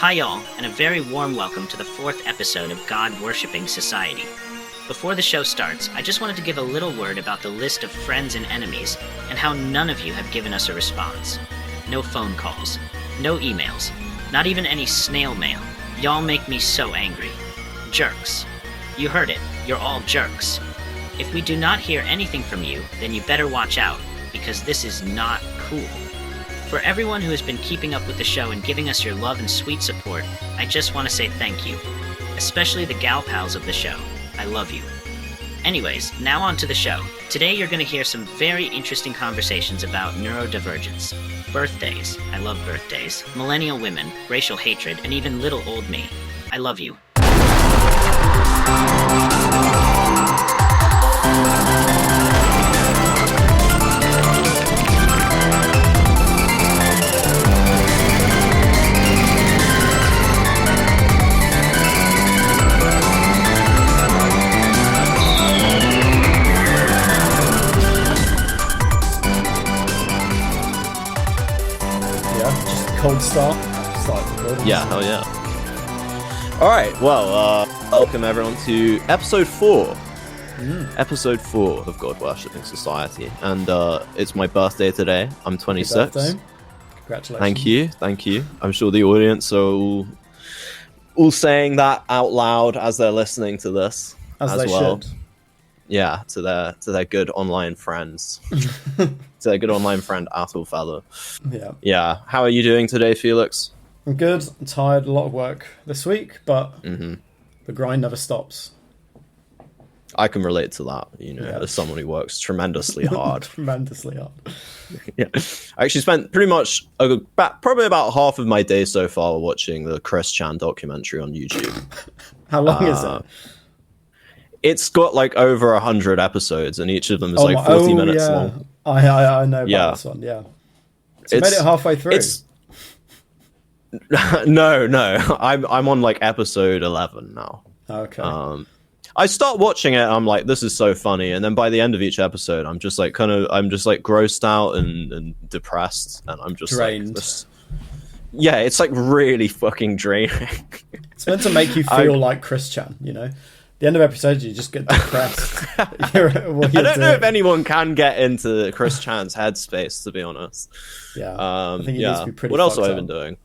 Hi y'all, and a very warm welcome to the 4th episode of God Worshipping Society. Before the show starts, I just wanted to give a little word about the list of friends and enemies, and how none of you have given us a response. No phone calls, no emails, not even any snail mail. Y'all make me so angry. Jerks. You heard it, you're all jerks. If we do not hear anything from you, then you better watch out, because this is not cool. For everyone who has been keeping up with the show and giving us your love and sweet support, I just want to say thank you. Especially the gal pals of the show. I love you. Anyways, now on to the show. Today you're going to hear some very interesting conversations about neurodivergence, birthdays, I love birthdays, millennial women, racial hatred, and even little old me. I love you. Cold start recording. Yeah, hell yeah. Alright, well, welcome everyone to episode 4. Episode 4 of God Worshipping Society. And it's my birthday today. I'm 26. Congratulations. Thank you. I'm sure the audience are all saying that out loud as they're listening to this. As they well. should. Yeah, to their good online friends. To their good online friend, Athelfellow. Yeah. Yeah. How are you doing today, Felix? I'm good. I'm tired. A lot of work this week, but the grind never stops. I can relate to that, as someone who works tremendously hard. Tremendously hard. Yeah. I actually spent pretty much probably about half of my day so far watching the Chris Chan documentary on YouTube. How long is it? It's got like over 100 episodes, and each of them is 40 minutes long. I know about this one, yeah. So you made it halfway through. No. I'm on like episode 11 now. Okay. I start watching it, and I'm like, this is so funny, and then by the end of each episode, I'm just like grossed out and depressed, and I'm just drained. Yeah, it's like really fucking draining. It's meant to make you feel like Chris Chan, The end of episodes, you just get depressed. I don't know if anyone can get into Chris Chan's headspace, to be honest. Yeah, I think he needs to be pretty. What else have I been doing?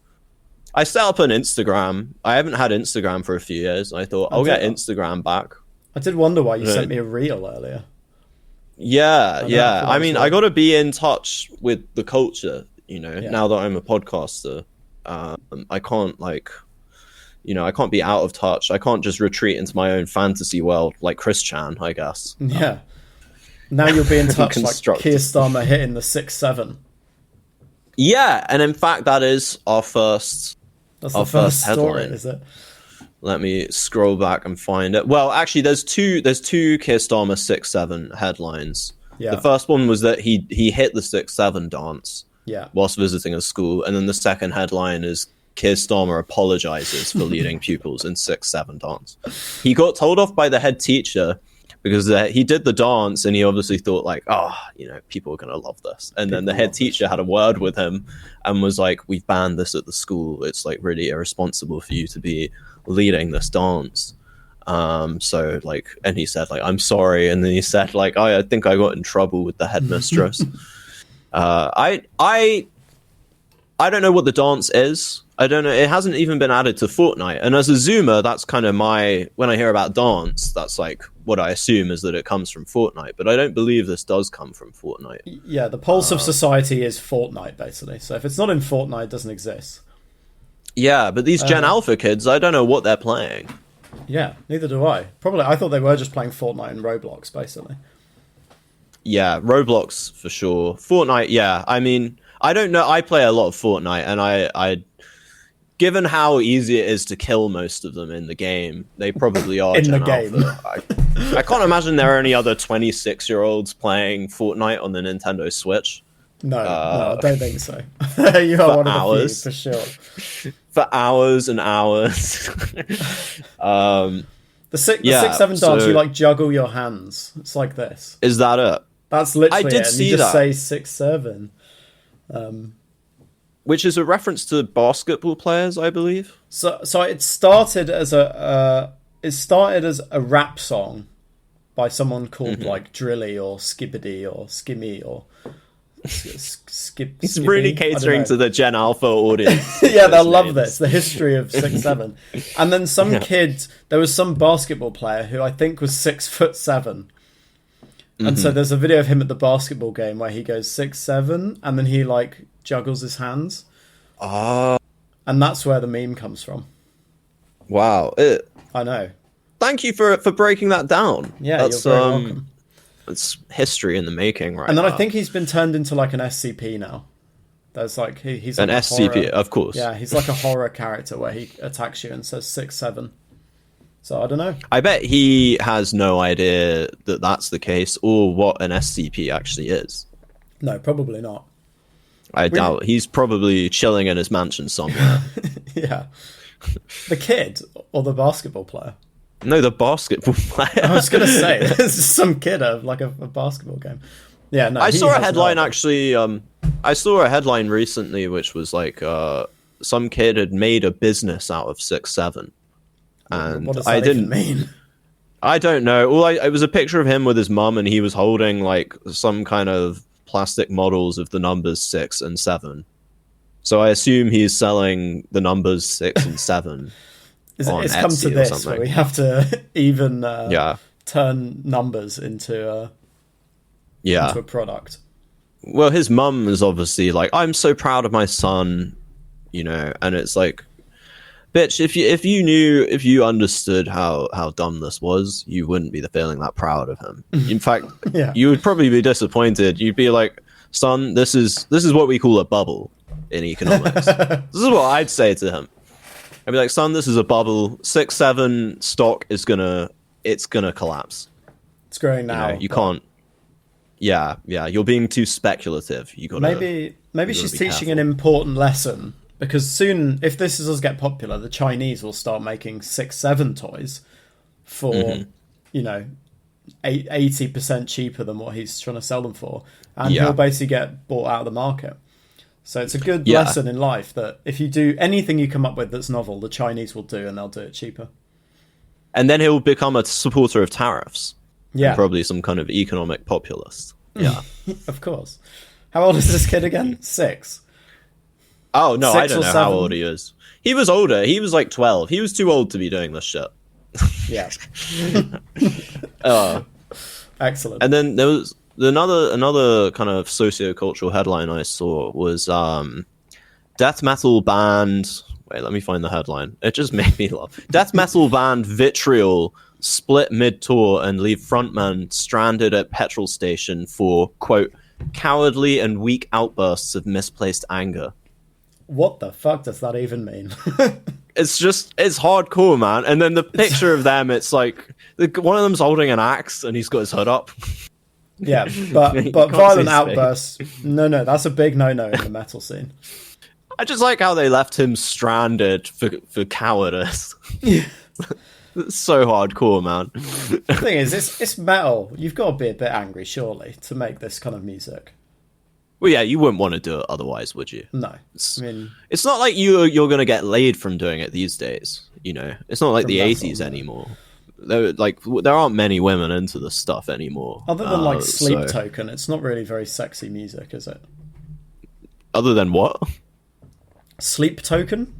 I set up an Instagram. I haven't had Instagram for a few years. I thought I'll get Instagram back. I did wonder why you sent me a reel earlier. Yeah. I mean, I got to be in touch with the culture. Now that I'm a podcaster, I can't I can't be out of touch. I can't just retreat into my own fantasy world like Chris Chan, I guess. Yeah. Now you'll be in touch like Keir Starmer hitting the 6-7. Yeah, and in fact, that is our first. That's our the first headline. story, is it? Let me scroll back and find it. Well, actually, there's two Keir Starmer 6-7 headlines. Yeah. The first one was that he hit the 6-7 dance. Yeah. Whilst visiting a school, and then the second headline is Keir Starmer apologizes for leading pupils in 6-7 dance. He got told off by the head teacher because he did the dance, and he obviously thought like, people are going to love this. And then the head teacher had a word with him and was like, we've banned this at the school. It's like really irresponsible for you to be leading this dance. And he said like, I'm sorry. And then he said like, I think I got in trouble with the headmistress. I don't know what the dance is. I don't know. It hasn't even been added to Fortnite. And as a Zoomer, that's kind of when I hear about dance, that's like what I assume is that it comes from Fortnite. But I don't believe this does come from Fortnite. Yeah, the pulse of society is Fortnite, basically. So if it's not in Fortnite, it doesn't exist. Yeah, but these Gen Alpha kids, I don't know what they're playing. Yeah, neither do I. Probably, I thought they were just playing Fortnite and Roblox, basically. Yeah, Roblox for sure. Fortnite, yeah. I mean, I don't know. I play a lot of Fortnite, and I given how easy it is to kill most of them in the game, they probably are in Gen the game. Alpha. I can't imagine there are any other 26-year-olds playing Fortnite on the Nintendo Switch. No, I don't think so. You are one of the few, for sure. For hours and hours. The 6-7 dance, you like juggle your hands. It's like this. Is that it? That's literally I did it. See you just that. say 6-7. which is a reference to basketball players, I believe. So it started as a rap song by someone called like Drilly or Skibbity or Skimmy or Skip. He's really catering to the Gen Alpha audience. Yeah, they'll love this. The history of 6'7", and then some kid. There was some basketball player who I think was 6'7". And so there's a video of him at the basketball game where he goes 6'7", and then he like juggles his hands. Ah, and that's where the meme comes from. Wow! I know. Thank you for breaking that down. Yeah, you're very welcome. It's history in the making, right? And then now. I think he's been turned into like an SCP now. There's like he's like an SCP, horror, of course. Yeah, he's like a horror character where he attacks you and says 6'7". So I don't know. I bet he has no idea that that's the case or what an SCP actually is. No, probably not. I doubt. He's probably chilling in his mansion somewhere. Yeah. The kid or the basketball player? No, the basketball player. I was going to say, there's some kid of like a basketball game. Yeah, no. I saw a headline actually. I saw a headline recently which was like some kid had made a business out of 6'7". And what does that even mean? I don't know. It was a picture of him with his mum, and he was holding like some kind of plastic models of the numbers 6 and 7. So I assume he's selling the numbers 6 and 7. It's come to this where we have to even turn numbers into a product. Well, his mum is obviously like, I'm so proud of my son, you know, and it's like, bitch, if you understood how dumb this was, you wouldn't be feeling that proud of him. In fact, you would probably be disappointed. You'd be like, son, this is what we call a bubble in economics. This is what I'd say to him. I'd be like, son, this is a bubble. 6'7" stock is gonna collapse. It's growing now. You can't. Yeah, you're being too speculative. You got maybe she's teaching an important lesson. Because soon, if this does get popular, the Chinese will start making 6'7" toys for, 80% cheaper than what he's trying to sell them for. And he'll basically get bought out of the market. So it's a good lesson in life that if you do anything you come up with that's novel, the Chinese will do, and they'll do it cheaper. And then he'll become a supporter of tariffs. Yeah. And probably some kind of economic populist. Yeah. Of course. How old is this kid again? 6. Oh, no, I don't know how old he is. He was older. He was like 12. He was too old to be doing this shit. Yeah. Excellent. And then there was another kind of socio-cultural headline I saw was death metal band... Wait, let me find the headline. It just made me laugh. Death metal band Vitriol split mid-tour and leave frontman stranded at petrol station for, quote, cowardly and weak outbursts of misplaced anger. What the fuck does that even mean? It's hardcore, man. And then the picture of them, it's like one of them's holding an axe and he's got his hood up. Yeah, but violent outbursts. No, that's a big no-no in the metal scene. I just like how they left him stranded for cowardice. It's so hardcore, man. The thing is, it's metal. You've got to be a bit angry, surely, to make this kind of music. Well, yeah, you wouldn't want to do it otherwise, would you? No. I mean, it's not like you're going to get laid from doing it these days, you know? It's not like the 80s anymore. There aren't many women into this stuff anymore. Other than, like, Sleep Token, it's not really very sexy music, is it? Other than what? Sleep Token?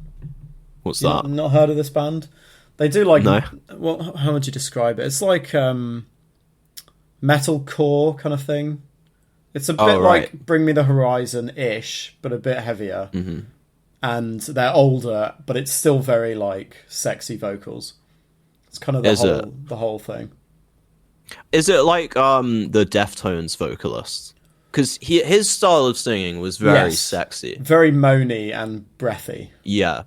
What's that? Not heard of this band? They do, like... No. Well, how would you describe it? It's like metalcore kind of thing. It's a bit like Bring Me the Horizon-ish, but a bit heavier. Mm-hmm. And they're older, but it's still very, like, sexy vocals. It's kind of the whole thing. Is it like the Deftones vocalist? Because his style of singing was very sexy. Very moany and breathy. Yeah.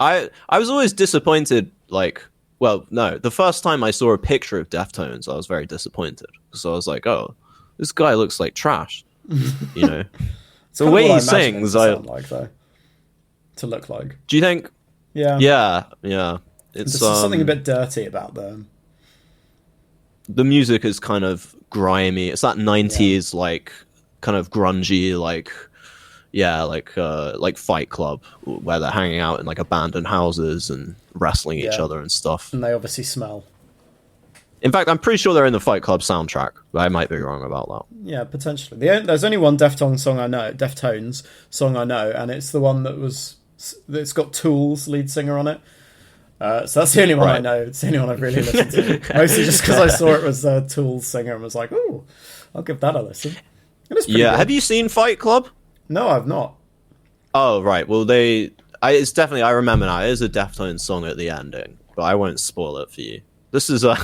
I was always disappointed, like... Well, no. The first time I saw a picture of Deftones, I was very disappointed. So I was like, oh... This guy looks like trash, you know. So the way he sings, to look like. Do you think? Yeah. It's something a bit dirty about them. The music is kind of grimy. It's that 90s, like kind of grungy, like like Fight Club, where they're hanging out in like abandoned houses and wrestling each other and stuff. And they obviously smell. In fact, I'm pretty sure they're in the Fight Club soundtrack, but I might be wrong about that. Yeah, potentially. There's only one Deftones song I know, and it's the one that's got Tool's lead singer on it. So that's the only one I know. It's the only one I've really listened to. Mostly just because I saw it was Tool's singer and was like, "Oh, I'll give that a listen." Yeah, good. Have you seen Fight Club? No, I've not. Oh, right. Well, it's definitely, I remember now, it is a Deftones song at the ending, but I won't spoil it for you. This is a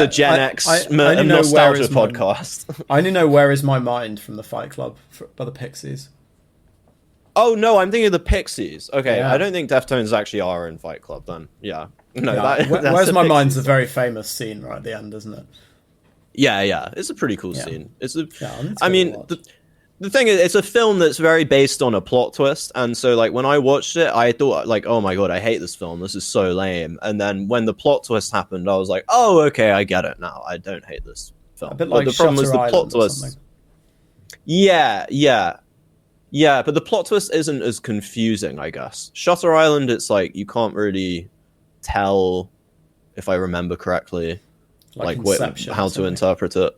Gen X nostalgia podcast. I only know Where Is My Mind from the Fight Club by the Pixies. Oh, no, I'm thinking of the Pixies. Okay, yeah. I don't think Deftones actually are in Fight Club then. Yeah. No, Where's My Mind's a very famous scene right at the end, isn't it? Yeah. It's a pretty cool scene. The thing is, it's a film that's very based on a plot twist, and so like when I watched it, I thought like, oh my god, I hate this film. This is so lame. And then when the plot twist happened, I was like, oh, okay, I get it now. I don't hate this film. A bit like the problem was the plot twist. Something. Yeah. But the plot twist isn't as confusing, I guess. Shutter Island, it's like you can't really tell, if I remember correctly, like how to interpret it.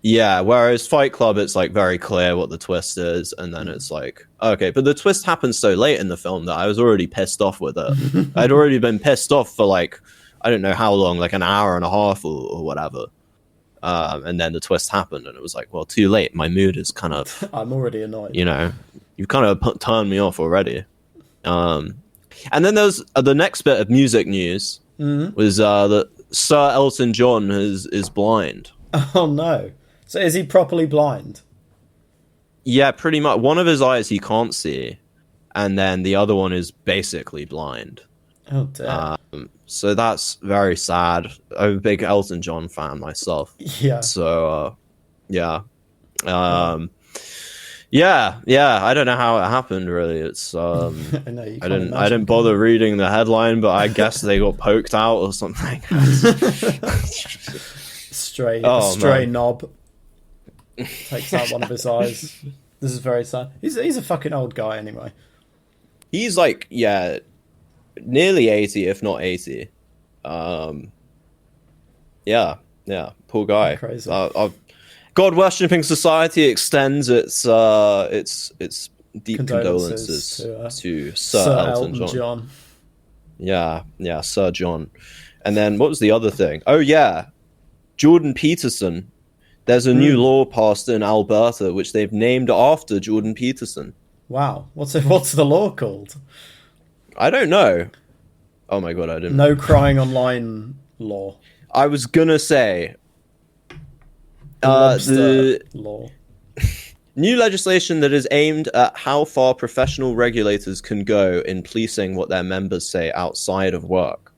Yeah, whereas Fight Club, it's like very clear what the twist is, and then it's like, okay, but the twist happens so late in the film that I was already pissed off with it. I'd already been pissed off for like, I don't know how long, like an hour and a half or whatever. And then the twist happened, and it was like, well, too late. My mood is kind of... I'm already annoyed. You know, you've kind of turned me off already. And then there's the next bit of music news was that Sir Elton John is blind. Oh, no. So is he properly blind? Yeah, pretty much. One of his eyes he can't see, and then the other one is basically blind. Oh, dear. So that's very sad. I'm a big Elton John fan myself. Yeah. So, yeah. I don't know how it happened, really. It's I didn't bother reading the headline, but I guess they got poked out or something. Stray knob takes out one of his eyes. This is very sad. He's a fucking old guy anyway. He's like, nearly 80, if not 80. Poor guy. Crazy. God worshipping society extends its deep condolences to Sir Elton John. Yeah, Sir John. And then what was the other thing? Oh yeah, Jordan Peterson. There's a new law passed in Alberta which they've named after Jordan Peterson. Wow, what's the law called? I don't know. Oh my god, I didn't. No crying online law. I was gonna say the law. New legislation that is aimed at how far professional regulators can go in policing what their members say outside of work.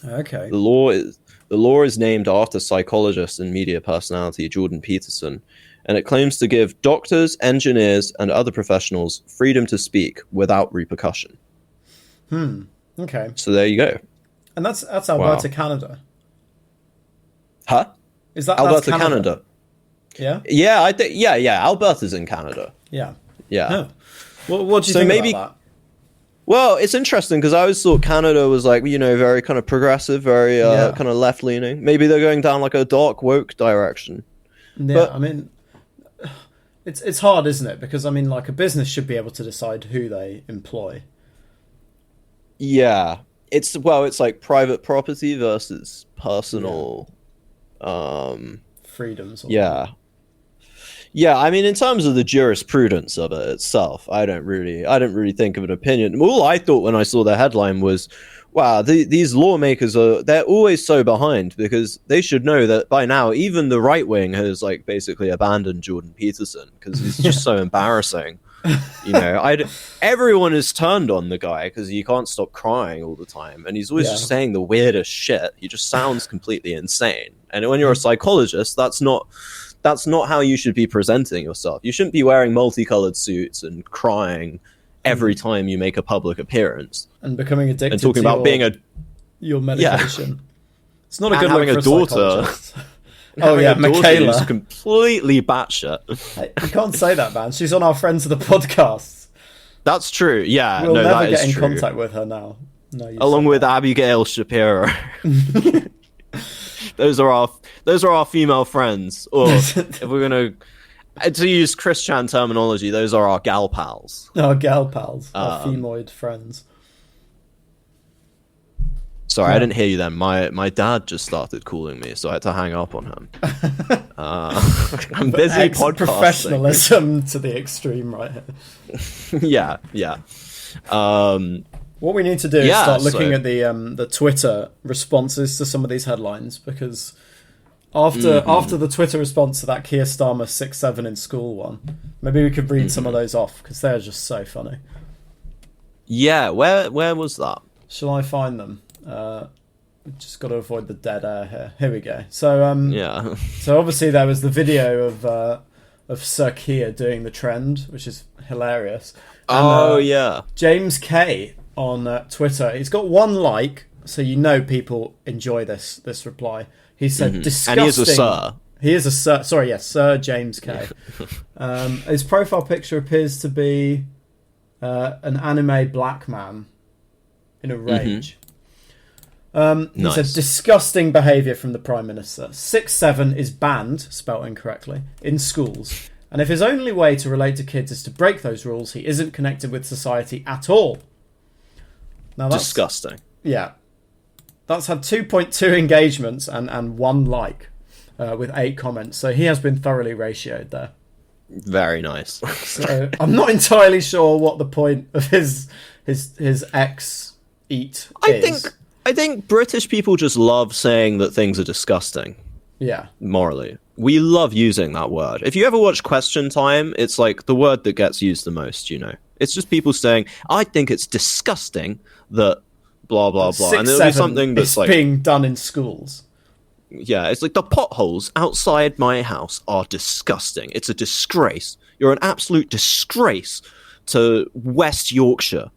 Okay. The law is named after psychologist and media personality Jordan Peterson, and it claims to give doctors, engineers, and other professionals freedom to speak without repercussion. Okay. So there you go. And that's Alberta, Canada. Huh? Is that Alberta, that's Canada? Yeah. Yeah, I think. Yeah. Alberta's in Canada. Yeah. Yeah. What do you think about that? Well, it's interesting because I always thought Canada was like, very kind of progressive, very kind of left leaning. Maybe they're going down like a dark woke direction. Yeah, but, I mean, it's hard, isn't it? Because I mean, like a business should be able to decide who they employ. Yeah, it's like private property versus personal freedoms. Yeah, I mean, in terms of the jurisprudence of it itself, I didn't really think of an opinion. All I thought when I saw the headline was, wow, these lawmakers they're always so behind, because they should know that by now even the right wing has like basically abandoned Jordan Peterson because he's just so embarrassing. Everyone is turned on the guy because he can't stop crying all the time, and he's always just saying the weirdest shit. He just sounds completely insane. And when you're a psychologist, that's not how you should be presenting yourself. You shouldn't be wearing multicolored suits and crying every time you make a public appearance and becoming addicted and talking about being your medication. It's not a and good having look a for daughter. Oh, yeah, a daughter Michaela. who's completely batshit. Hey, you can't say that, man. She's on our Friends of the Podcast. That's true. Yeah, We'll no, never that get is in true. contact with her now. No, you Along said with that. Abigail Shapiro. Those are our female friends. Or if we're gonna to use Christian terminology, those are our gal pals. Our gal pals, our femoid friends. Sorry, I didn't hear you then. My dad just started calling me, so I had to hang up on him. I'm busy podcasting. Professionalism to the extreme right here. Yeah. What we need to do is Yeah, start looking so- at the Twitter responses to some of these headlines, because after the Twitter response to that Keir Starmer 6-7 in school one, maybe we could read some of those off, because they're just so funny. Yeah, where was that? Shall I find them? We've just got to avoid the dead air here. Here we go. So Yeah. so obviously there was the video of Sir Keir doing the trend, which is hilarious. And, Yeah. James K on Twitter, he's got 1 like, so you know people enjoy this reply. He said, disgusting. And he is a sir. He is a sir. Sorry, yes, Sir James K. His profile picture appears to be an anime black man in a rage. He Nice. said, disgusting behaviour from the Prime Minister. 6-7 is banned, spelt incorrectly, in schools. And if his only way to relate to kids is to break those rules, he isn't connected with society at all. Now that's Disgusting. Yeah. That's had 2.2 engagements and 1 like, with 8 comments. So he has been thoroughly ratioed there. Very nice. So I'm not entirely sure what the point of his ex eat is. I think British people just love saying that things are disgusting. Yeah. Morally, we love using that word. If you ever watch Question Time, it's like the word that gets used the most. It's just people saying, "I think it's disgusting that blah blah blah," and it'll be something that's like being done in schools. Yeah, it's like the potholes outside my house are disgusting. It's a disgrace. You're an absolute disgrace to West Yorkshire.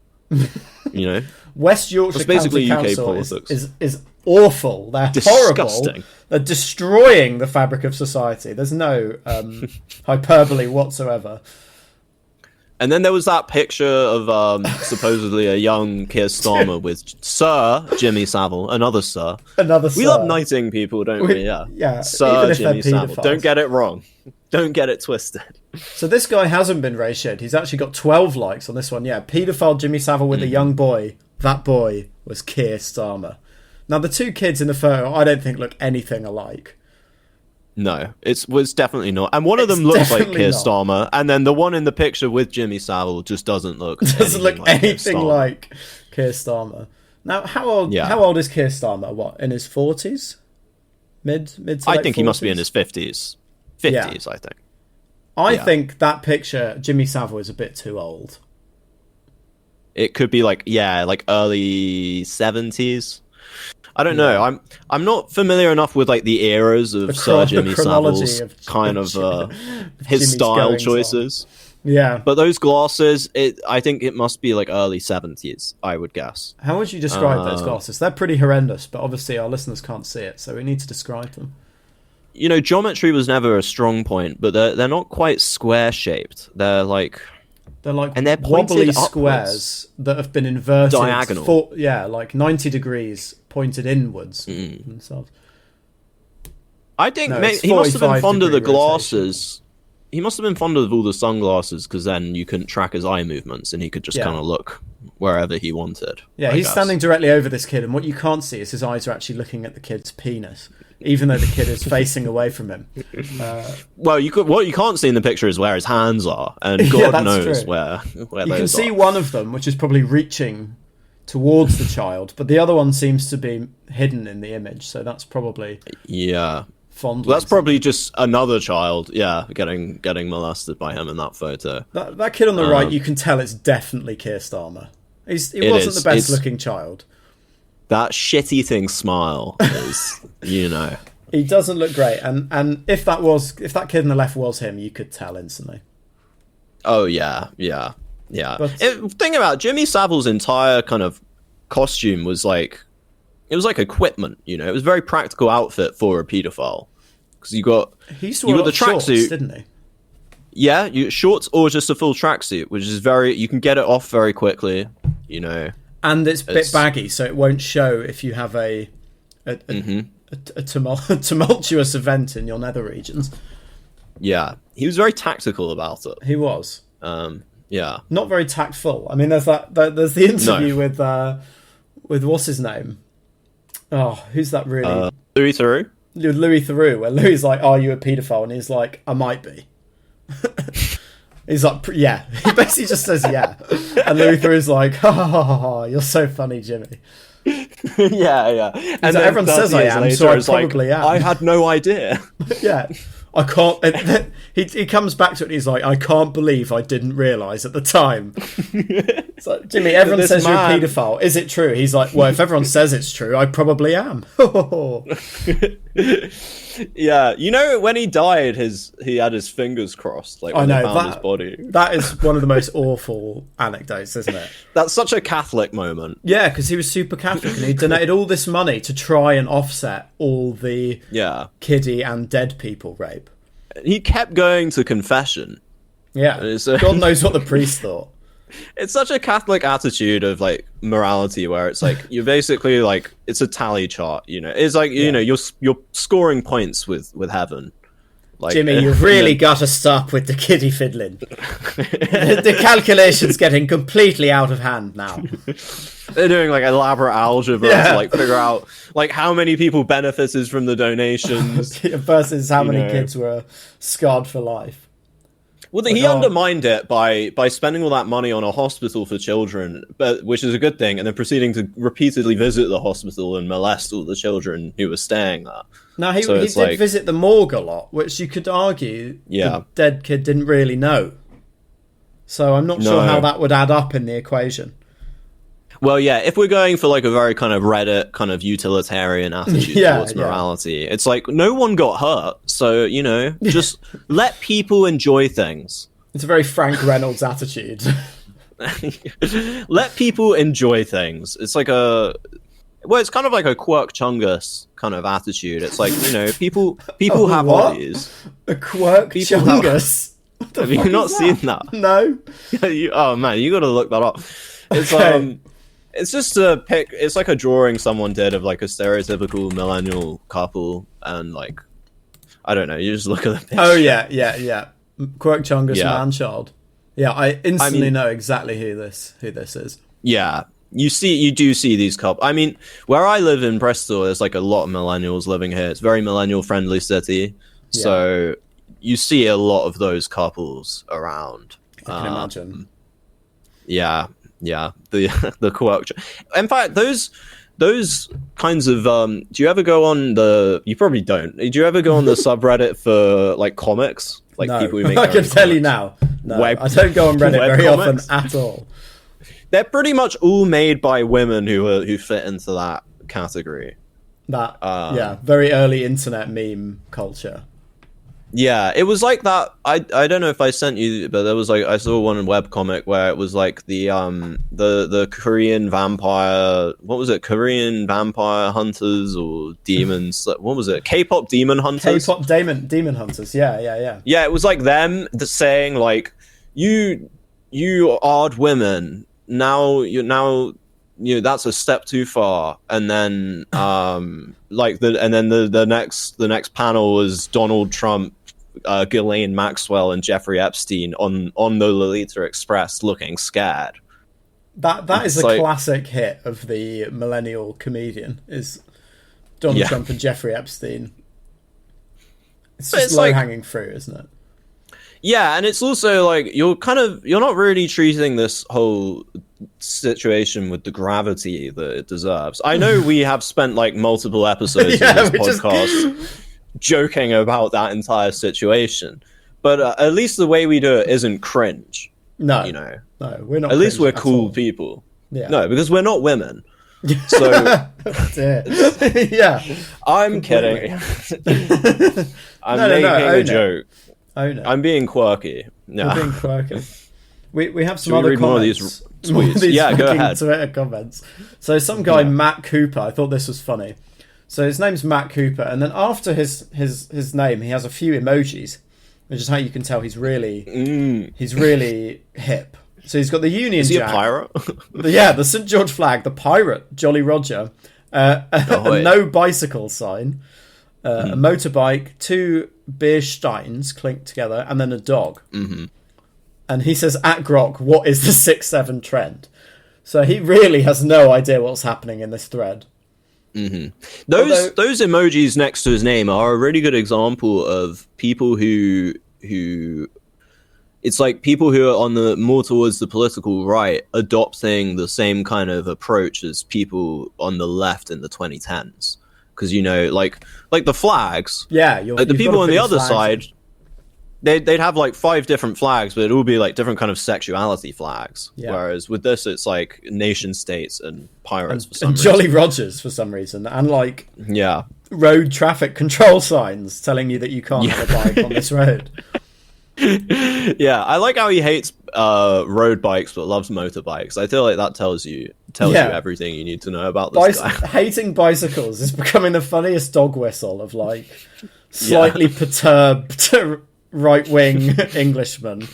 West Yorkshire That's basically County UK Council politics. is awful. They're Disgusting. horrible. They're destroying the fabric of society. There's no hyperbole whatsoever. And then there was that picture of supposedly a young Keir Starmer with Sir Jimmy Savile, another Sir. Another We Sir. love knighting people, don't we? Yeah. Yeah, Sir even if they're Jimmy Savile. paedophiles. Don't get it wrong. Don't get it twisted. So this guy hasn't been ratioed. He's actually got 12 likes on this one. Yeah, paedophile Jimmy Savile with a young boy. That boy was Keir Starmer. Now, the 2 kids in the photo, I don't think look anything alike. No, it was definitely not. And one of them It's looks like definitely Keir not. Starmer, and then the one in the picture with Jimmy Savile just doesn't look Doesn't look like Keir anything Starmer. like Keir Starmer. Now, how old is Keir Starmer? What, in his 40s? Mid to late I think he must be 40s? in his 50s. 50s, I think. I think that picture, Jimmy Savile, is a bit too old. It could be like early 70s. I don't know. I'm not familiar enough with like the eras of Sir Jimmy chronology Savile's of kind of his Jimmy's style goings on. choices. Yeah. But those glasses, I think it must be like early 70s, I would guess. How would you describe those glasses? They're pretty horrendous, but obviously our listeners can't see it, so we need to describe them. Geometry was never a strong point, but they're not quite square shaped. They're like and they're pointed wobbly upwards. squares that have been inverted. Diagonal. Like 90 degrees pointed inwards themselves. I think No, it's he must have been 45 fond of the degree glasses. He must have been fond of all the sunglasses because then you couldn't track his eye movements and he could just kind of look wherever he wanted. Yeah, he's standing directly over this kid, and what you can't see is his eyes are actually looking at the kid's penis, even though the kid is facing away from him. Well, what you can't see in the picture is where his hands are, and God that's knows true. where You those can see are. one of them, which is probably reaching towards the child, but the other one seems to be hidden in the image, so that's probably Yeah. fondling. That's probably just another child, getting molested by him in that photo. That kid on the right, you can tell it's definitely Keir Starmer. He wasn't the best looking child. That shit-eating smile is, He doesn't look great, and if that kid on the left was him, you could tell instantly. Oh yeah. But- Think about it, Jimmy Savile's entire kind of costume was like, it was like equipment, it was a very practical outfit for a paedophile. because you got the tracksuit, didn't he? Yeah, shorts or just a full tracksuit, which is you can get it off very quickly, you know. And it's a bit baggy, so it won't show if you have a tumultuous event in your nether regions. Yeah, he was very tactical about it. He was. Yeah, not very tactful. I mean, there's the interview with what's his name? Oh, who's that really? Louis Theroux. Louis Theroux, where Louis is like, "Are you a paedophile?" And he's like, "I might be." He's like, "Yeah." He basically just says, "Yeah," and Louis Theroux's like, "Ha ha ha ha! You're so funny, Jimmy." Yeah. And like, everyone says I am, so I probably am. I had no idea. Yeah. I can't. He comes back to it and he's like, I can't believe I didn't realise at the time. It's like, Jimmy, everyone says you're a paedophile. Is it true? He's like, well, if everyone says it's true, I probably am. Yeah, you know, when he died, he had his fingers crossed. Like, when they found his body. That is one of the most awful anecdotes, isn't it? That's such a Catholic moment. Yeah, because he was super Catholic and he donated all this money to try and offset all the kiddie and dead people rape. He kept going to confession. Yeah, God knows what the priest thought. It's such a Catholic attitude of like morality, where it's like you're basically like it's a tally chart. You know, it's like you know you're scoring points with heaven. Like, Jimmy, you've really got to stop with the kiddie fiddling. The calculation's getting completely out of hand now. They're doing like elaborate algebra to like figure out like how many people benefited from the donations versus how many kids were scarred for life. Well, he undermined it by spending all that money on a hospital for children, which is a good thing, and then proceeding to repeatedly visit the hospital and molest all the children who were staying there. Now, he did visit the morgue a lot, which you could argue the dead kid didn't really know. So I'm not sure how that would add up in the equation. Well, yeah, if we're going for like a very kind of Reddit kind of utilitarian attitude towards morality, it's like no one got hurt, so, you know, just let people enjoy things. It's a very Frank Reynolds attitude. Let people enjoy things. It's like it's kind of like a Quirk Chungus kind of attitude. It's like, you know, people have hobbies. A Quirk Chungus? Have you not seen that? No. Oh man, you got to look that up. It's it's just it's like a drawing someone did of like a stereotypical millennial couple, and like I don't know, you just look at the picture. Oh yeah. Quirk Chungus man-child. Yeah, I instantly know exactly who this is. Yeah. You do see these couples. I mean, where I live in Bristol, there's like a lot of millennials living here. It's a very millennial friendly city. Yeah. So you see a lot of those couples around. I can imagine. Yeah. The Quirk. In fact, those kinds of do you ever go on you probably don't. Do you ever go on the subreddit for like comics? Like no. People who make I can tell you now. No, I don't go on Reddit very often at all. They're pretty much all made by women who fit into that category. Very early internet meme culture. Yeah, it was like that. I don't know if I sent you, but there was like I saw one webcomic where it was like the Korean vampire. What was it? Korean vampire hunters or demons? What was it? K-pop demon hunters. K-pop demon hunters. Yeah. Yeah, it was like them saying like you odd women. Now that's a step too far, and then the next panel was Donald Trump, Ghislaine Maxwell, and Jeffrey Epstein on the Lolita Express looking scared. That is a classic hit of the millennial comedian is Donald Trump and Jeffrey Epstein. It's just low-hanging fruit, isn't it? Yeah, and it's also like you're not really treating this whole situation with the gravity that it deserves. I know we have spent like multiple episodes in this podcast joking about that entire situation, but at least the way we do it isn't cringe. No, we're not. At least we're cool people. Yeah. No, because we're not women. So yeah, I'm kidding. I'm making a joke. I'm being quirky. No. We're being quirky. We have some other comments. More of these tweets? Yeah, go ahead. Twitter comments. So some guy, Matt Cooper, I thought this was funny. So his name's Matt Cooper, and then after his name, he has a few emojis, which is how you can tell he's really hip. So he's got the Union Is he Jack. a pirate? The St. George flag, the pirate, Jolly Roger, a no bicycle sign, a motorbike, 2 beer steins clinked together, and then a dog. Mm-hmm. And he says, at Grok, what is the 6-7 trend? So he really has no idea what's happening in this thread. Mm-hmm. Those emojis next to his name are a really good example of people who it's like people who are on the more towards the political right adopting the same kind of approach as people on the left in the 2010s. Because like the flags, like the people on the other side, they'd have like 5 different flags, but it'd all be like different kind of sexuality flags. Yeah. Whereas with this, it's like nation states and pirates for some reason. Jolly Rogers for some reason, and like yeah, road traffic control signs telling you that you can't have a bike on this road. Yeah, I like how he hates road bikes but loves motorbikes. I feel like that tells you everything you need to know about this guy. Hating bicycles is becoming the funniest dog whistle of like slightly perturbed right-wing Englishman.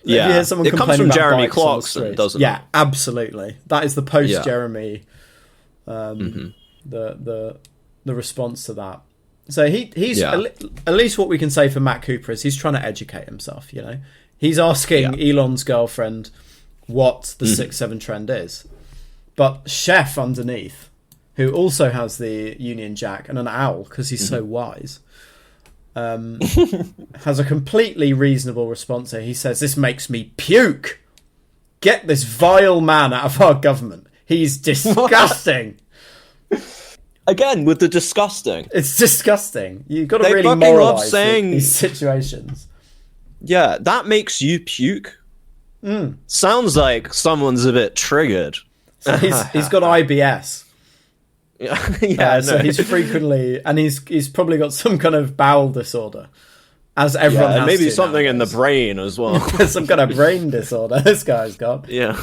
Yeah, you hear someone it comes from about Jeremy bikes on the Clarkson, street. doesn't it? Yeah, absolutely. That is the post-Jeremy, the response to that. So he's at least what we can say for Matt Cooper is he's trying to educate himself. He's asking Elon's girlfriend what the 6-7 trend is, but Chef underneath, who also has the Union Jack and an owl because he's so wise, has a completely reasonable response here. He says, "This makes me puke. Get this vile man out of our government. He's disgusting." Again, with the disgusting. It's disgusting. You've got to really moralise these situations. Yeah, that makes you puke. Sounds like someone's a bit triggered. So he's got IBS. So he's frequently, and he's probably got some kind of bowel disorder, as everyone has maybe to something nowadays. in the brain as well. Some kind of brain disorder this guy's got. Yeah.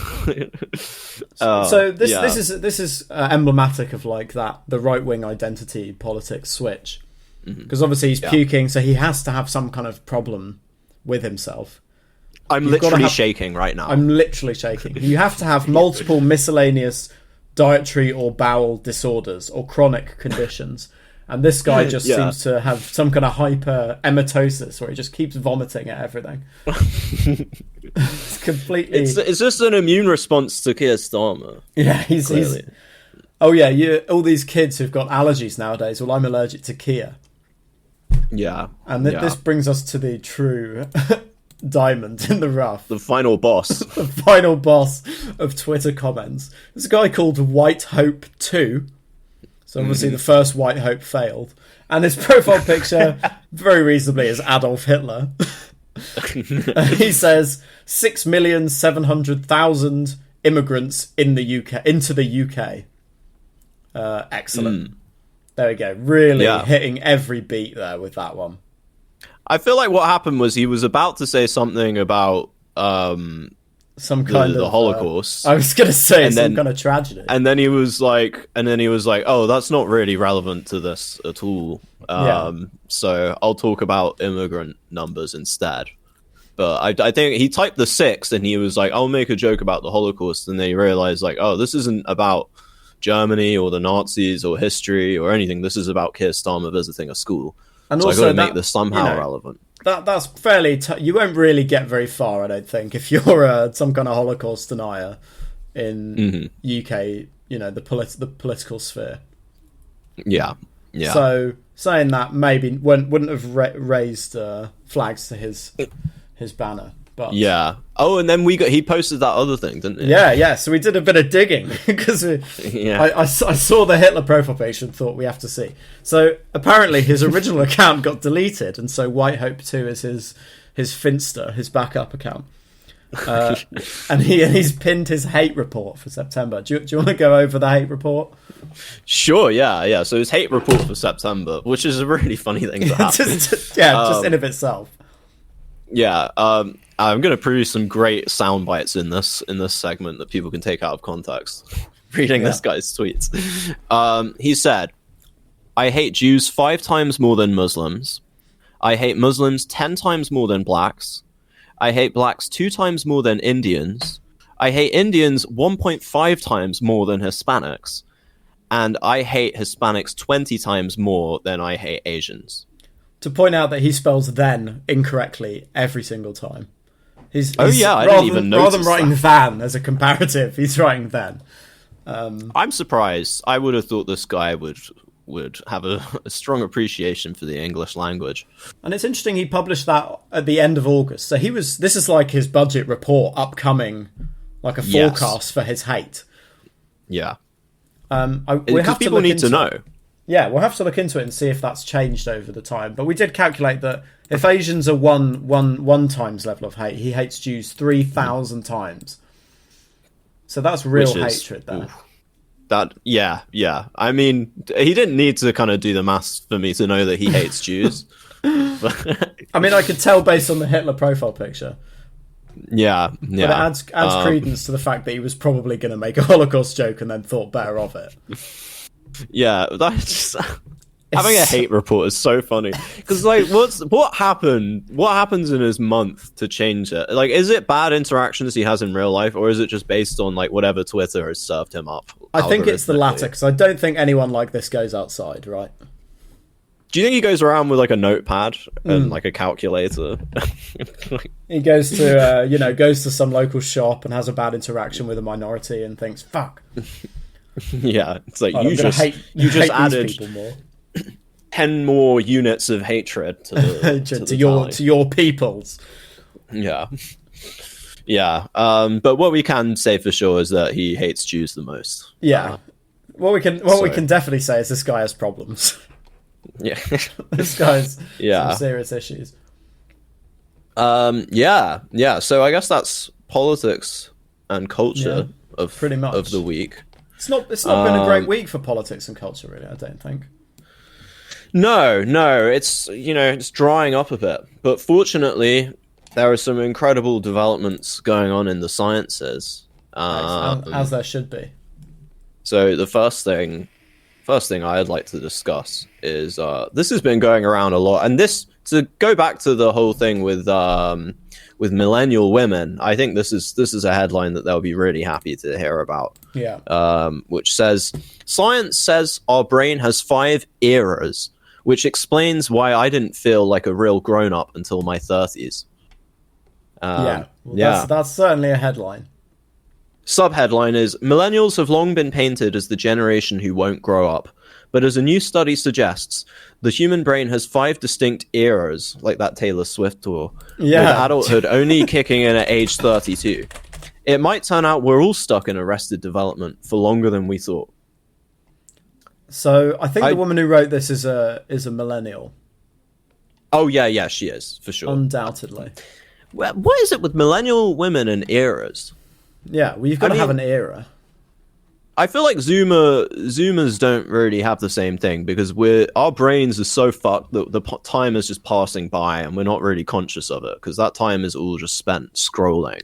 So this is emblematic of like the right wing identity politics switch, because obviously he's puking, so he has to have some kind of problem with himself. I'm literally shaking right now. I'm literally shaking. You have to have multiple miscellaneous dietary or bowel disorders or chronic conditions. And this guy just seems to have some kind of hyper-emetosis where he just keeps vomiting at everything. It's completely... It's just an immune response to Keir Starmer. Yeah, he's... Oh yeah, all these kids who've got allergies nowadays. Well, I'm allergic to Keir. Yeah. And this brings us to the true diamond in the rough. The final boss. The final boss of Twitter comments. There's a guy called White Hope 2. So obviously the first White Hope failed. And his profile picture, very reasonably, is Adolf Hitler. He says 6,700,000 immigrants into the UK. Excellent. There we go. Really hitting every beat there with that one. I feel like what happened was he was about to say something about some kind of the Holocaust. I was going to say some kind of tragedy. And then he was like, "Oh, that's not really relevant to this at all." So I'll talk about immigrant numbers instead. But I think he typed the 6 and he was like, "I'll make a joke about the Holocaust," and then he realized like, "Oh, this isn't about Germany or the Nazis or history or anything. This is about Keir Starmer visiting a school." And so also I got to make this somehow relevant. That's fairly... you won't really get very far, I don't think, if you're some kind of Holocaust denier in UK, the political sphere. Yeah. So saying that maybe wouldn't have raised flags to his banner. But Oh, and then he posted that other thing, didn't he? Yeah. So we did a bit of digging because I saw the Hitler profile page and thought we have to see. So apparently his original account got deleted, and so White Hope 2 is his Finster, his backup account. And he's pinned his hate report for September. Do you want to go over the hate report? Sure, yeah. So his hate report for September, which is a really funny thing to happen. just in of itself. Yeah, I'm going to produce some great sound bites in this segment that people can take out of context. Reading this guy's tweets. He said, I hate Jews 5 times more than Muslims. I hate Muslims 10 times more than blacks. I hate blacks 2 times more than Indians. I hate Indians 1.5 times more than Hispanics. And I hate Hispanics 20 times more than I hate Asians. To point out that he spells then incorrectly every single time. I didn't even notice rather than writing than as a comparative, he's writing then. I'm surprised. I would have thought this guy would have a strong appreciation for the English language. And it's interesting he published that at the end of August. So this is like his budget report upcoming, like a forecast for his hate. Yeah. Because people need to know. Yeah, we'll have to look into it and see if that's changed over the time. But we did calculate that if Asians are one times level of hate, he hates Jews 3,000 times. So that's real hatred there. Yeah. I mean, he didn't need to kind of do the maths for me to know that he hates Jews. I mean, I could tell based on the Hitler profile picture. Yeah. But it adds credence to the fact that he was probably going to make a Holocaust joke and then thought better of it. Yeah, that's just... Having a hate report is so funny. Because, like, what happens in his month to change it? Like, is it bad interactions he has in real life, or is it just based on, like, whatever Twitter has served him up? I think it's the latter, because I don't think anyone like this goes outside, right? Do you think he goes around with, like, a notepad and, like, a calculator? He goes to, goes to some local shop and has a bad interaction with a minority and thinks, fuck. Yeah, it's like, you just added 10 more units of hatred to your peoples. Yeah. But what we can say for sure is that he hates Jews the most. Yeah. What we can definitely say is this guy has problems. Yeah. This guy's some serious issues. Yeah. So I guess that's politics and culture of pretty much of the week. It's not been a great week for politics and culture, really, I don't think. No, it's drying up a bit. But fortunately, there are some incredible developments going on in the sciences. As there should be. So the first thing I'd like to discuss is this has been going around a lot, and this, to go back to the whole thing with millennial women, I think this is a headline that they'll be really happy to hear about. Yeah. Which says, science says our brain has 5 eras, which explains why I didn't feel like a real grown-up until my 30s. That's certainly a headline. Subheadline is, millennials have long been painted as the generation who won't grow up. But as a new study suggests, the human brain has 5 distinct eras, like that Taylor Swift tour, with adulthood only kicking in at age 32. It might turn out we're all stuck in arrested development for longer than we thought. So I think the woman who wrote this is a millennial. Oh, yeah, she is, for sure. Undoubtedly. What is it with millennial women and eras? Yeah, well, you've got to have an era. I feel like Zoomers don't really have the same thing, because our brains are so fucked that the time is just passing by and we're not really conscious of it, because that time is all just spent scrolling.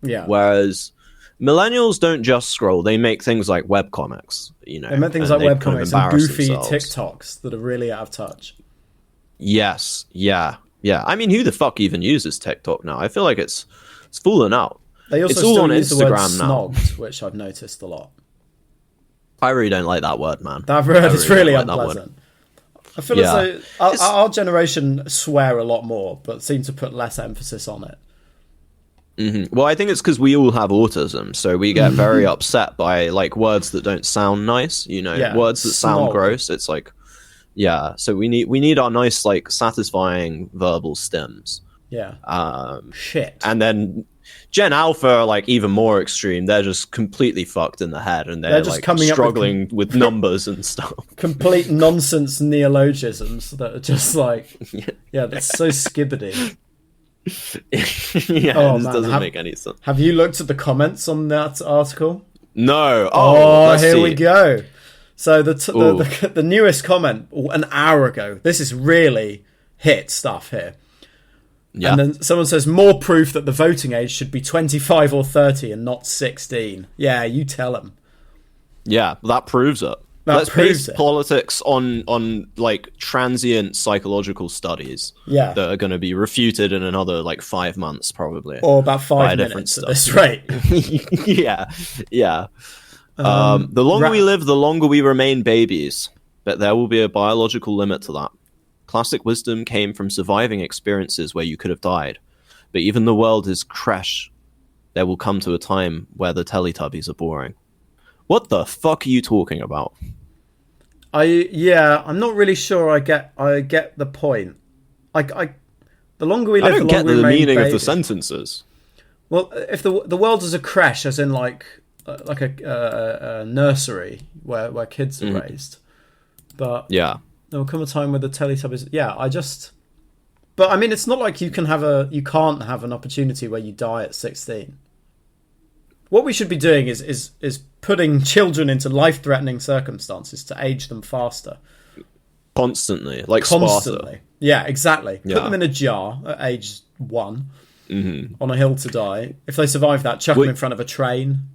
Yeah. Whereas millennials don't just scroll; they make things like webcomics. They make things like webcomics and goofy TikToks that are really out of touch. Yes. Yeah. I mean, who the fuck even uses TikTok now? I feel like it's fallen out. They also it's all still on use Instagram the word now, snogged, which I've noticed a lot. I really don't like that word, man. That word is really unpleasant. I feel as though our generation swear a lot more, but seem to put less emphasis on it. Mm-hmm. Well, I think it's because we all have autism, so we get very upset by like words that don't sound nice. Words that sound gross. It's like, so we need our nice, like, satisfying verbal stems. Yeah. Shit. And then Gen Alpha are like even more extreme. They're just completely fucked in the head, and they're just like struggling with numbers and stuff. Complete nonsense neologisms that are just like, that's so skibbity. This doesn't make any sense. Have you looked at the comments on that article? No. Here we go. So the newest comment an hour ago. This is really hit stuff here. Yeah. And then someone says, more proof that the voting age should be 25 or 30 and not 16. Yeah, you tell them. Yeah, well, that proves it. Let's proves base it. politics on like transient psychological studies Yeah. that are going to be refuted in another like 5 months, probably. Or about by 5 different minutes at stuff. this rate. Yeah. The longer we live, the longer we remain babies. But there will be a biological limit to that. Classic wisdom came from surviving experiences where you could have died. But even the world is crash. There will come to a time where the Teletubbies are boring. What the fuck are you talking about? I'm not really sure I get the point. The longer we live, I don't the get longer we the remain meaning of the babies. sentences. Well, if the world is a creche, as in like a nursery where kids are raised, but Yeah. there will come a time where the Teletubbies. Yeah, but I mean, it's not like you can't have an opportunity where you die at 16. What we should be doing is putting children into life-threatening circumstances to age them faster. Constantly. Constantly. Sparta. Yeah, exactly. Yeah. Put them in a jar at age 1 on a hill to die. If they survive that, chuck them in front of a train.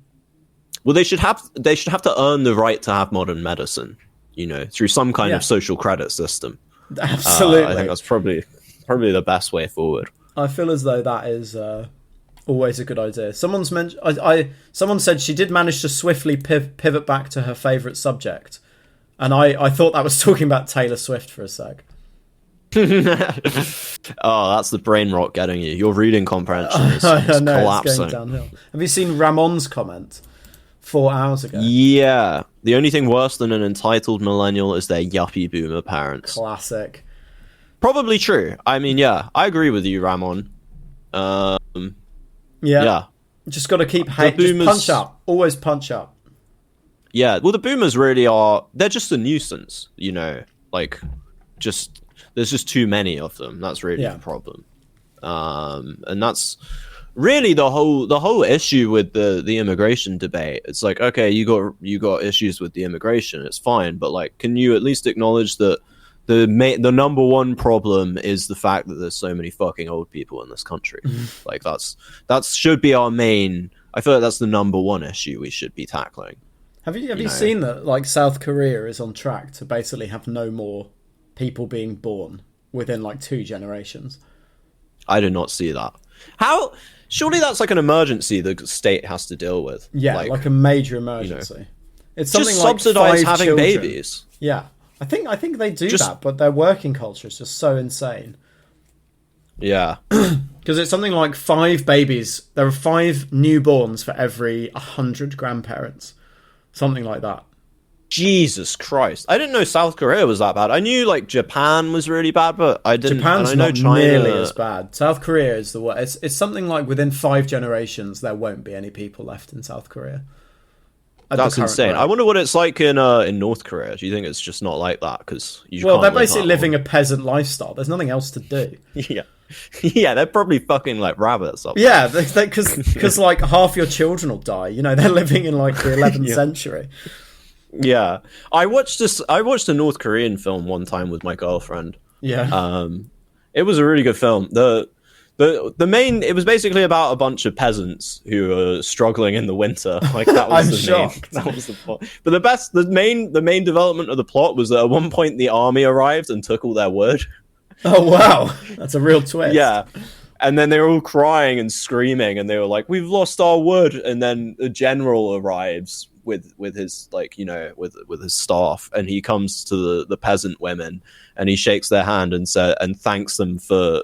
Well, they should have to earn the right to have modern medicine, through some kind of social credit system. Absolutely. I think that's probably the best way forward. I feel as though that is always a good idea. Someone's mentioned. Someone said she did manage to swiftly pivot back to her favourite subject, and I thought that was talking about Taylor Swift for a sec. Oh, that's the brain rot getting you. Your reading comprehension is I know, collapsing. it's going downhill. Have you seen Ramon's comment 4 hours ago? Yeah. The only thing worse than an entitled millennial is their yuppie boomer parents. Classic. Probably true. I mean, yeah, I agree with you, Ramon. Yeah. Just got to keep just punch up. Always punch up. Yeah, well, the boomers really they're just a nuisance, like, there's just too many of them. That's really the problem. And that's really the whole issue with the immigration debate. It's like, okay, you got issues with the immigration, it's fine, but like, can you at least acknowledge that the number one problem is the fact that there's so many fucking old people in this country? Like, that should be our main. I feel like that's the number one issue we should be tackling. Have you seen that, like, South Korea is on track to basically have no more people being born within like 2 generations? I did not see that. How? Surely that's like an emergency the state has to deal with. Yeah, like a major emergency. It's something just like subsidize 5 having children. babies. Yeah, I think they do that, but their working culture is just so insane. Yeah. Because it's something like 5 babies. There are 5 newborns for every 100 grandparents. Something like that. Jesus Christ. I didn't know South Korea was that bad. I knew like Japan was really bad, but I didn't. Japan's and I know not China... nearly as bad. South Korea is the worst. It's something like within 5 generations there won't be any people left in South Korea. That's insane. I wonder what it's like in North Korea. Do you think it's just not like that? Because they're basically living a peasant lifestyle. There's nothing else to do. Yeah. Yeah, they're probably fucking like rabbits. Yeah, because like half your children will die. They're living in like the 11th century. Yeah, I watched a North Korean film one time with my girlfriend. Yeah, it was a really good film. It was basically about a bunch of peasants who are struggling in the winter. Like, that was that was the plot. But the main development of the plot was that at one point the army arrived and took all their wood. Oh wow, that's a real twist. Yeah. And then they were all crying and screaming, and they were like, "We've lost our wood." And then the general arrives with his with his staff, and he comes to the peasant women, and he shakes their hand and thanks them for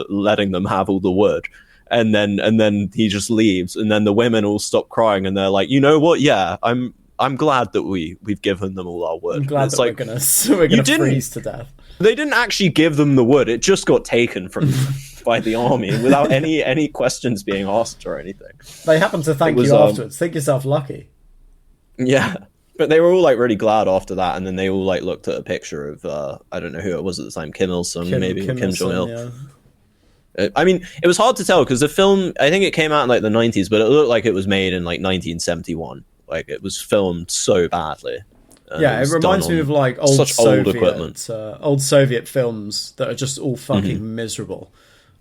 letting them have all the wood. And then he just leaves, and then the women all stop crying, and they're like, "You know what? Yeah, I'm glad that we've given them all our wood." I'm glad that we're gonna freeze to death. They didn't actually give them the wood; it just got taken from them by the army without any questions being asked or anything. They happen to thank you afterwards. Think yourself lucky. Yeah, but they were all like really glad after that, and then they all like looked at a picture of I don't know who it was at the time, Kim Il Sung, maybe Kim Jong Il. Yeah. I mean, it was hard to tell because the film, I think it came out in like the 90s, but it looked like it was made in like 1971. Like, it was filmed so badly. Yeah, it reminds me of like old Soviet films that are just all fucking miserable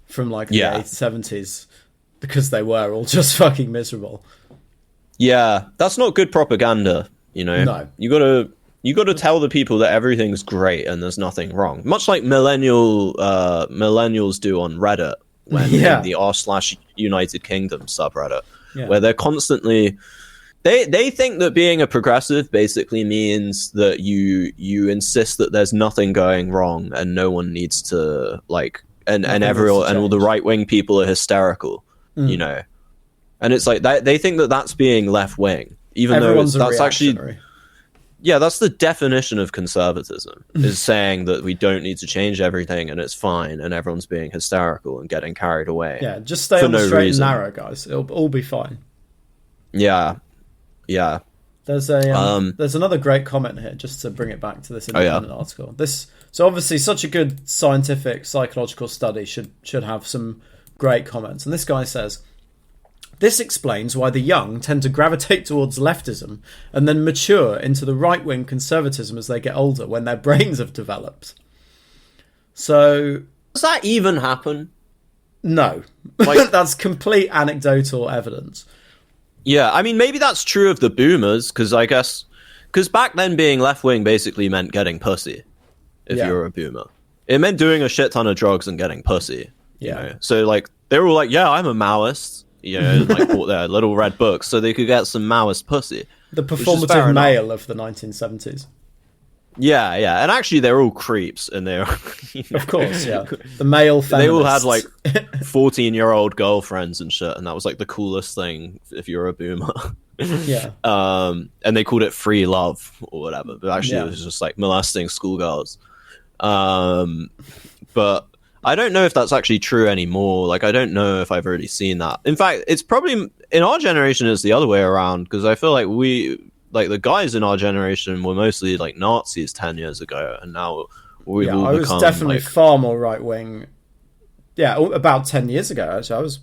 from like the 70s, because they were all just fucking miserable. Yeah, that's not good propaganda, No. You You got to tell the people that everything's great and there's nothing wrong. Much like millennials do on Reddit, when in the r/United Kingdom subreddit, where they're constantly they think that being a progressive basically means that you insist that there's nothing going wrong and no one needs to like and everyone and all the right-wing people are hysterical, you know. And it's like they think that that's being left-wing, even though that's actually that's the definition of conservatism, is saying that we don't need to change everything and it's fine and everyone's being hysterical and getting carried away. Yeah, just stay on the straight and narrow, guys. It'll all be fine. Yeah. There's there's another great comment here, just to bring it back to this independent article. So obviously such a good scientific psychological study should have some great comments. And this guy says, this explains why the young tend to gravitate towards leftism and then mature into the right-wing conservatism as they get older when their brains have developed. So... Does that even happen? No. Like, that's complete anecdotal evidence. Yeah, I mean, maybe that's true of the boomers, because I guess... Because back then being left-wing basically meant getting pussy, if you were a boomer. It meant doing a shit ton of drugs and getting pussy. You know? So, like, they were all like, yeah, I'm a Maoist. You know, like bought their little red books so they could get some Maoist pussy. The performative male of the 1970s. Yeah, and actually they're all creeps, and they're of course, the male feminists. They all had like 14-year-old girlfriends and shit, and that was like the coolest thing if you're a boomer. And they called it free love or whatever, but actually it was just like molesting schoolgirls. But I don't know if that's actually true anymore. Like, I don't know if I've already seen that. In fact, it's probably in our generation it's the other way around, because I feel like the guys in our generation were mostly like Nazis 10 years ago, and now we've all become... I was definitely far more right-wing. Yeah, about 10 years ago, actually. I was,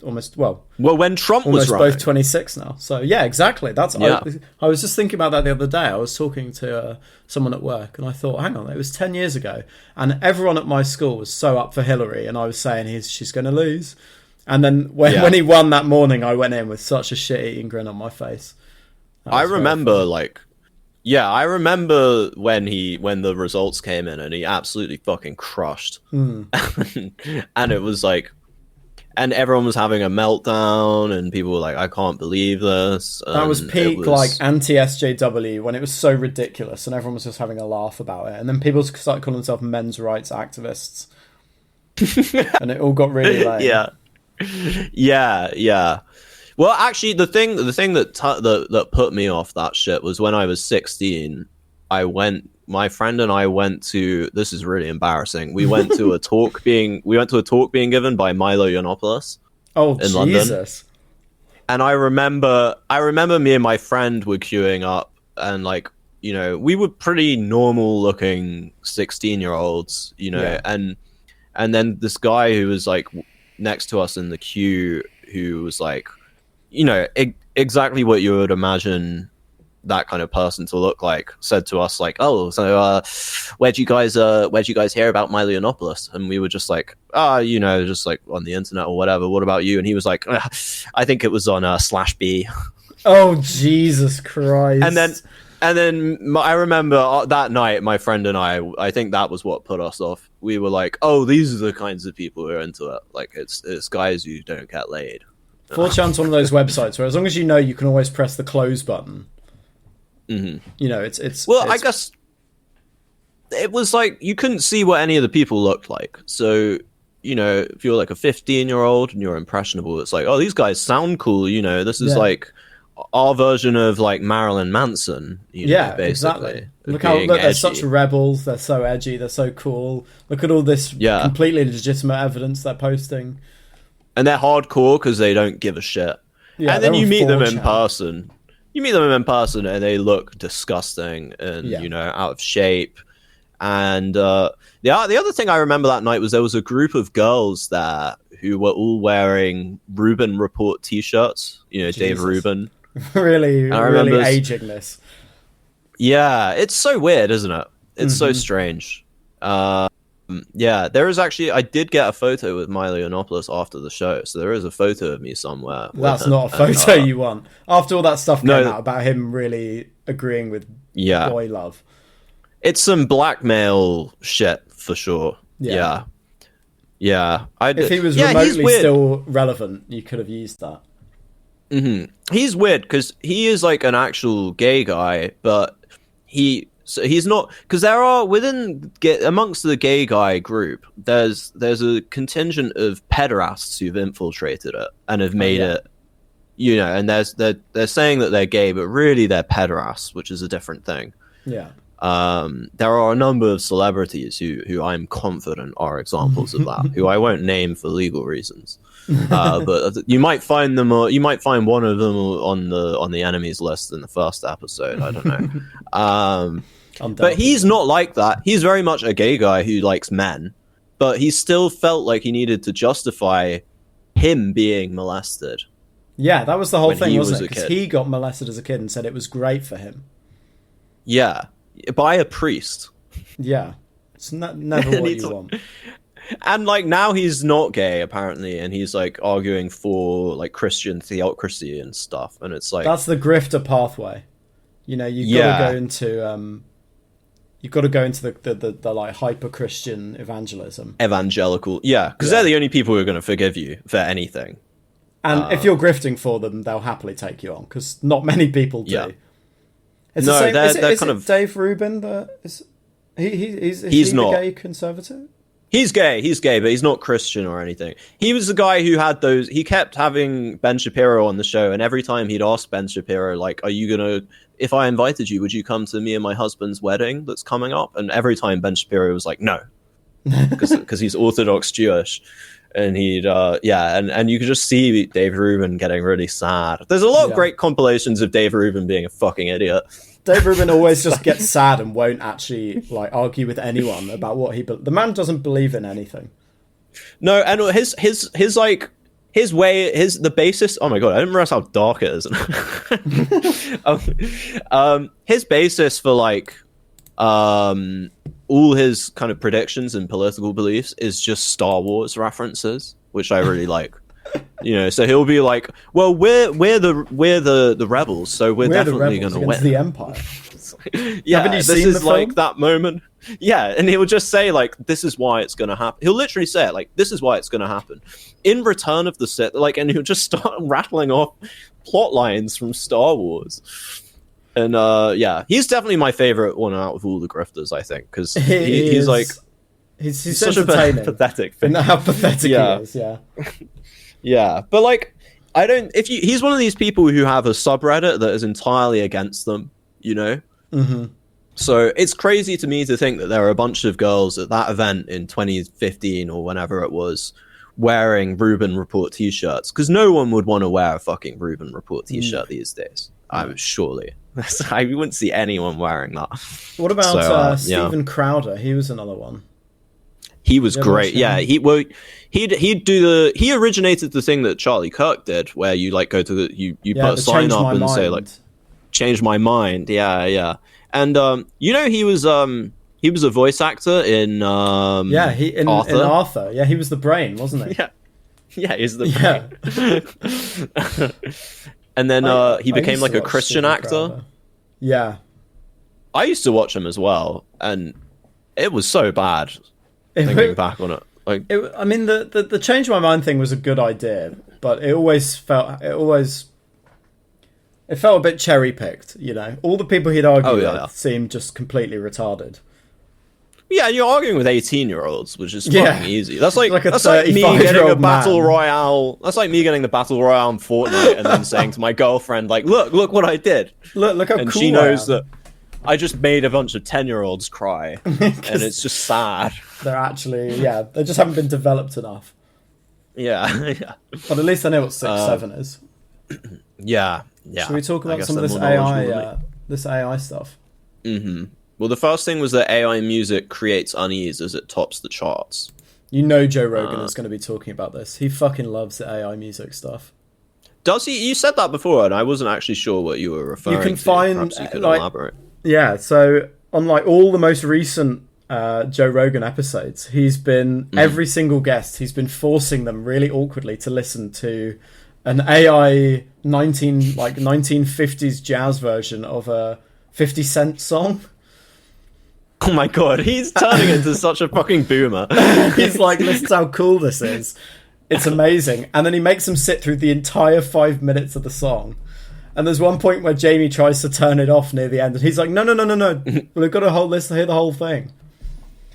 almost, well, when Trump was both 26 now. So, yeah, exactly. I was just thinking about that the other day. I was talking to someone at work, and I thought, hang on, it was 10 years ago. And everyone at my school was so up for Hillary, and I was saying she's going to lose. And then when he won that morning, I went in with such a shit-eating grin on my face. I remember, I remember when the results came in and he absolutely fucking crushed. And it was like, and everyone was having a meltdown and people were like, I can't believe this. That was peak like anti-SJW, when it was so ridiculous and everyone was just having a laugh about it. And then people started calling themselves men's rights activists. And it all got really lame. Yeah. Well, actually, the thing that put me off that shit was when I was 16. My friend and I went to. This is really embarrassing. We went to a talk being given by Milo Yiannopoulos. Oh, in Jesus! London. And I remember me and my friend were queuing up, and like, you know, we were pretty normal looking 16-year-olds, you know, and then this guy who was like next to us in the queue, who was like, you know, exactly what you would imagine that kind of person to look like, said to us like, oh, so where'd you guys hear about Milo Yiannopoulos? And we were just like, you know, just like on the internet or whatever. What about you? And he was like, I think it was on /B. Oh, Jesus Christ. And then I remember that night, my friend and I think that was what put us off. We were like, oh, these are the kinds of people who are into it. Like, it's guys who don't get laid. 4chan's one of those websites where as long as you know, you can always press the close button. Mm-hmm. You know, it's I guess it was like you couldn't see what any of the people looked like. So, you know, if you're like a 15-year-old and you're impressionable, it's like, oh, these guys sound cool. You know, this is like our version of like Marilyn Manson. You know, basically. Exactly. Look they're such rebels. They're so edgy. They're so cool. Look at all this completely legitimate evidence they're posting. And they're hardcore because they don't give a shit. Yeah, and then you meet them in person. You meet them in person and they look disgusting and, you know, out of shape. And the other thing I remember that night was there was a group of girls there who were all wearing Rubin Report t-shirts. You know, Jesus. Dave Rubin. really aging this. Yeah, it's so weird, isn't it? It's so strange. Yeah, there is actually. I did get a photo with Milo Yiannopoulos after the show, so there is a photo of me somewhere. That's not a photo you want. After all that stuff came out about him really agreeing with boy love. It's some blackmail shit for sure. Yeah. If he was remotely still relevant, you could have used that. He's weird because he is like an actual gay guy, but he's not, because there are amongst the gay guy group, there's a contingent of pederasts who've infiltrated it and have made it, and they're saying that they're gay, but really they're pederasts, which is a different thing. Yeah. There are a number of celebrities who I'm confident are examples of that, who I won't name for legal reasons. But you might find them, or you might find one of them on the enemies list in the first episode. I don't know. But he's not like that. He's very much a gay guy who likes men, but he still felt like he needed to justify him being molested. Yeah, that was the whole thing, wasn't it? Because he got molested as a kid and said it was great for him. Yeah, by a priest. Yeah, it's never what you want. And like now he's not gay apparently, and he's like arguing for like Christian theocracy and stuff, and it's like that's the grifter pathway. You've got to go into you've got to go into the like hyper Christian evangelical, because they're the only people who are going to forgive you for anything. And if you're grifting for them, they'll happily take you on, because not many people do. Yeah. It's no, the same, they're is kind it of. Dave Rubin he's not a gay conservative? He's gay, but he's not Christian or anything. He was the guy who had those. He kept having Ben Shapiro on the show, and every time he'd ask Ben Shapiro, like, "Are you gonna? If I invited you, would you come to me and my husband's wedding that's coming up?" And every time Ben Shapiro was like, "No," because he's Orthodox Jewish, and he'd and you could just see Dave Rubin getting really sad. There's a lot of great compilations of Dave Rubin being a fucking idiot. Dave Rubin always just gets sad and won't actually like argue with anyone about what the man doesn't believe in anything. No, and his basis. Oh my god, I didn't realize how dark it is. His basis for like all his kind of predictions and political beliefs is just Star Wars references, which I really like. So he'll be like, "Well, we're the rebels, so we're definitely going to win the Empire." Haven't you seen this? Like that moment, and he'll just say like, "This is why it's going to happen." He'll literally say it like, "This is why it's going to happen." In Return of the Sith, like, and he'll just start rattling off plot lines from Star Wars. And he's definitely my favorite one out of all the grifters, I think, because he's like he's such a pathetic thing. How pathetic he is, yeah. Yeah, but like, he's one of these people who have a subreddit that is entirely against them, Mm-hmm. So it's crazy to me to think that there are a bunch of girls at that event in 2015 or whenever it was wearing Rubin Report t-shirts, because no one would want to wear a fucking Rubin Report t-shirt these days. Surely. I wouldn't see anyone wearing that. What about Steven Crowder? He was another one. He was great. Yeah, he originated the thing that Charlie Kirk did, where you like go to you put a sign up and say like, "Change my mind." Yeah. And he was a voice actor in Arthur. In Arthur. Yeah, he was the brain, wasn't he? Yeah, he's the brain. And then he became like a Christian actor. Yeah, I used to watch him as well, and it was so bad. Thinking back on it, the change my mind thing was a good idea, but it felt a bit cherry picked. All the people he'd argue with seemed just completely retarded. Yeah, and you're arguing with 18-year-olds, which is fucking easy. That's like me getting a battle royale. That's like me getting the battle royale in Fortnite and then saying to my girlfriend, like, "Look what I did." Look how and cool she knows that I just made a bunch of 10-year-olds cry, and it's just sad. They're actually, they just haven't been developed enough. Yeah. But at least I know what 6-7 is. Yeah. Should we talk about some of this AI stuff? Mm-hmm. Well, the first thing was that AI music creates unease as it tops the charts. Joe Rogan is going to be talking about this. He fucking loves the AI music stuff. Does he? You said that before, and I wasn't actually sure what you were referring to. You can find, perhaps you could elaborate. Yeah, so on like all the most recent Joe Rogan episodes, he's been every single guest, he's been forcing them really awkwardly to listen to an AI 1950s jazz version of a 50 Cent song. Oh my god, he's turning into such a fucking boomer. He's like, listen to how cool this is. It's amazing. And then he makes them sit through the entire 5 minutes of the song. And there's one point where Jamie tries to turn it off near the end, and he's like, no. We've got to hear the whole thing.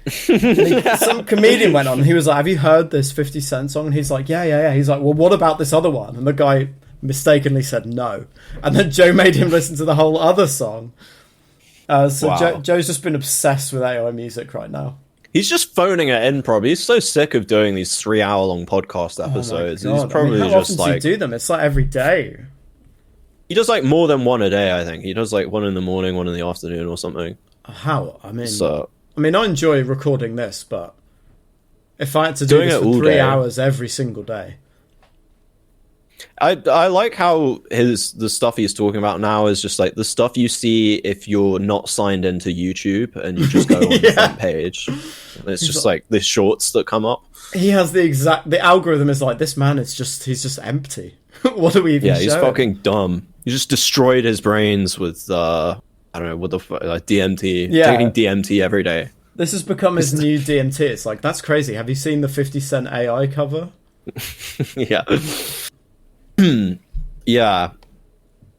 Some comedian went on, and he was like, have you heard this 50 Cent song? And he's like, yeah. He's like, well, what about this other one? And the guy mistakenly said no. And then Joe made him listen to the whole other song. Wow. Joe's just been obsessed with AI music right now. He's just phoning it in, probably. He's so sick of doing these 3-hour-long podcast episodes. He's probably how just often like... does he do them? It's like every day. He does like more than one a day, I think. He does like one in the morning, one in the afternoon or something. How? I mean, I enjoy recording this, but if I had to do doing this it for all 3 day. hours every single day... I like how the stuff he's talking about now is just like the stuff you see if you're not signed into YouTube and you just go on the front page. And it's just like the shorts that come up. He has the algorithm is like, this man is he's just empty. What do we even show? He's fucking dumb. He just destroyed his brains with I don't know what the fuck, like DMT. Taking DMT every day. This has become his new DMT. It's like, that's crazy. Have you seen the 50 Cent AI cover? Yeah. Yeah.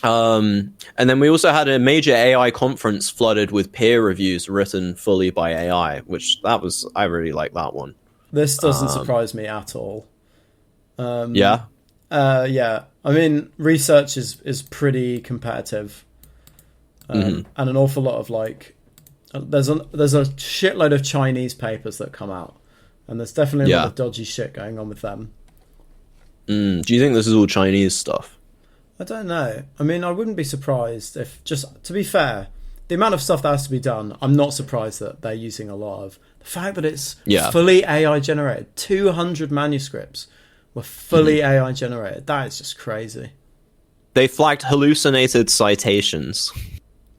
And then we also had a major AI conference flooded with peer reviews written fully by AI, which I really like that one. This doesn't surprise me at all. Yeah. Yeah. I mean, research is pretty competitive, and an awful lot of like, there's a shitload of Chinese papers that come out, and there's definitely a lot of dodgy shit going on with them. Do you think this is all Chinese stuff? I don't know. I mean, I wouldn't be surprised if, just to be fair, the amount of stuff that has to be done, I'm not surprised that they're using a lot of. The fact that it's fully AI generated, 200 manuscripts were fully AI generated, that is just crazy. They flagged hallucinated citations.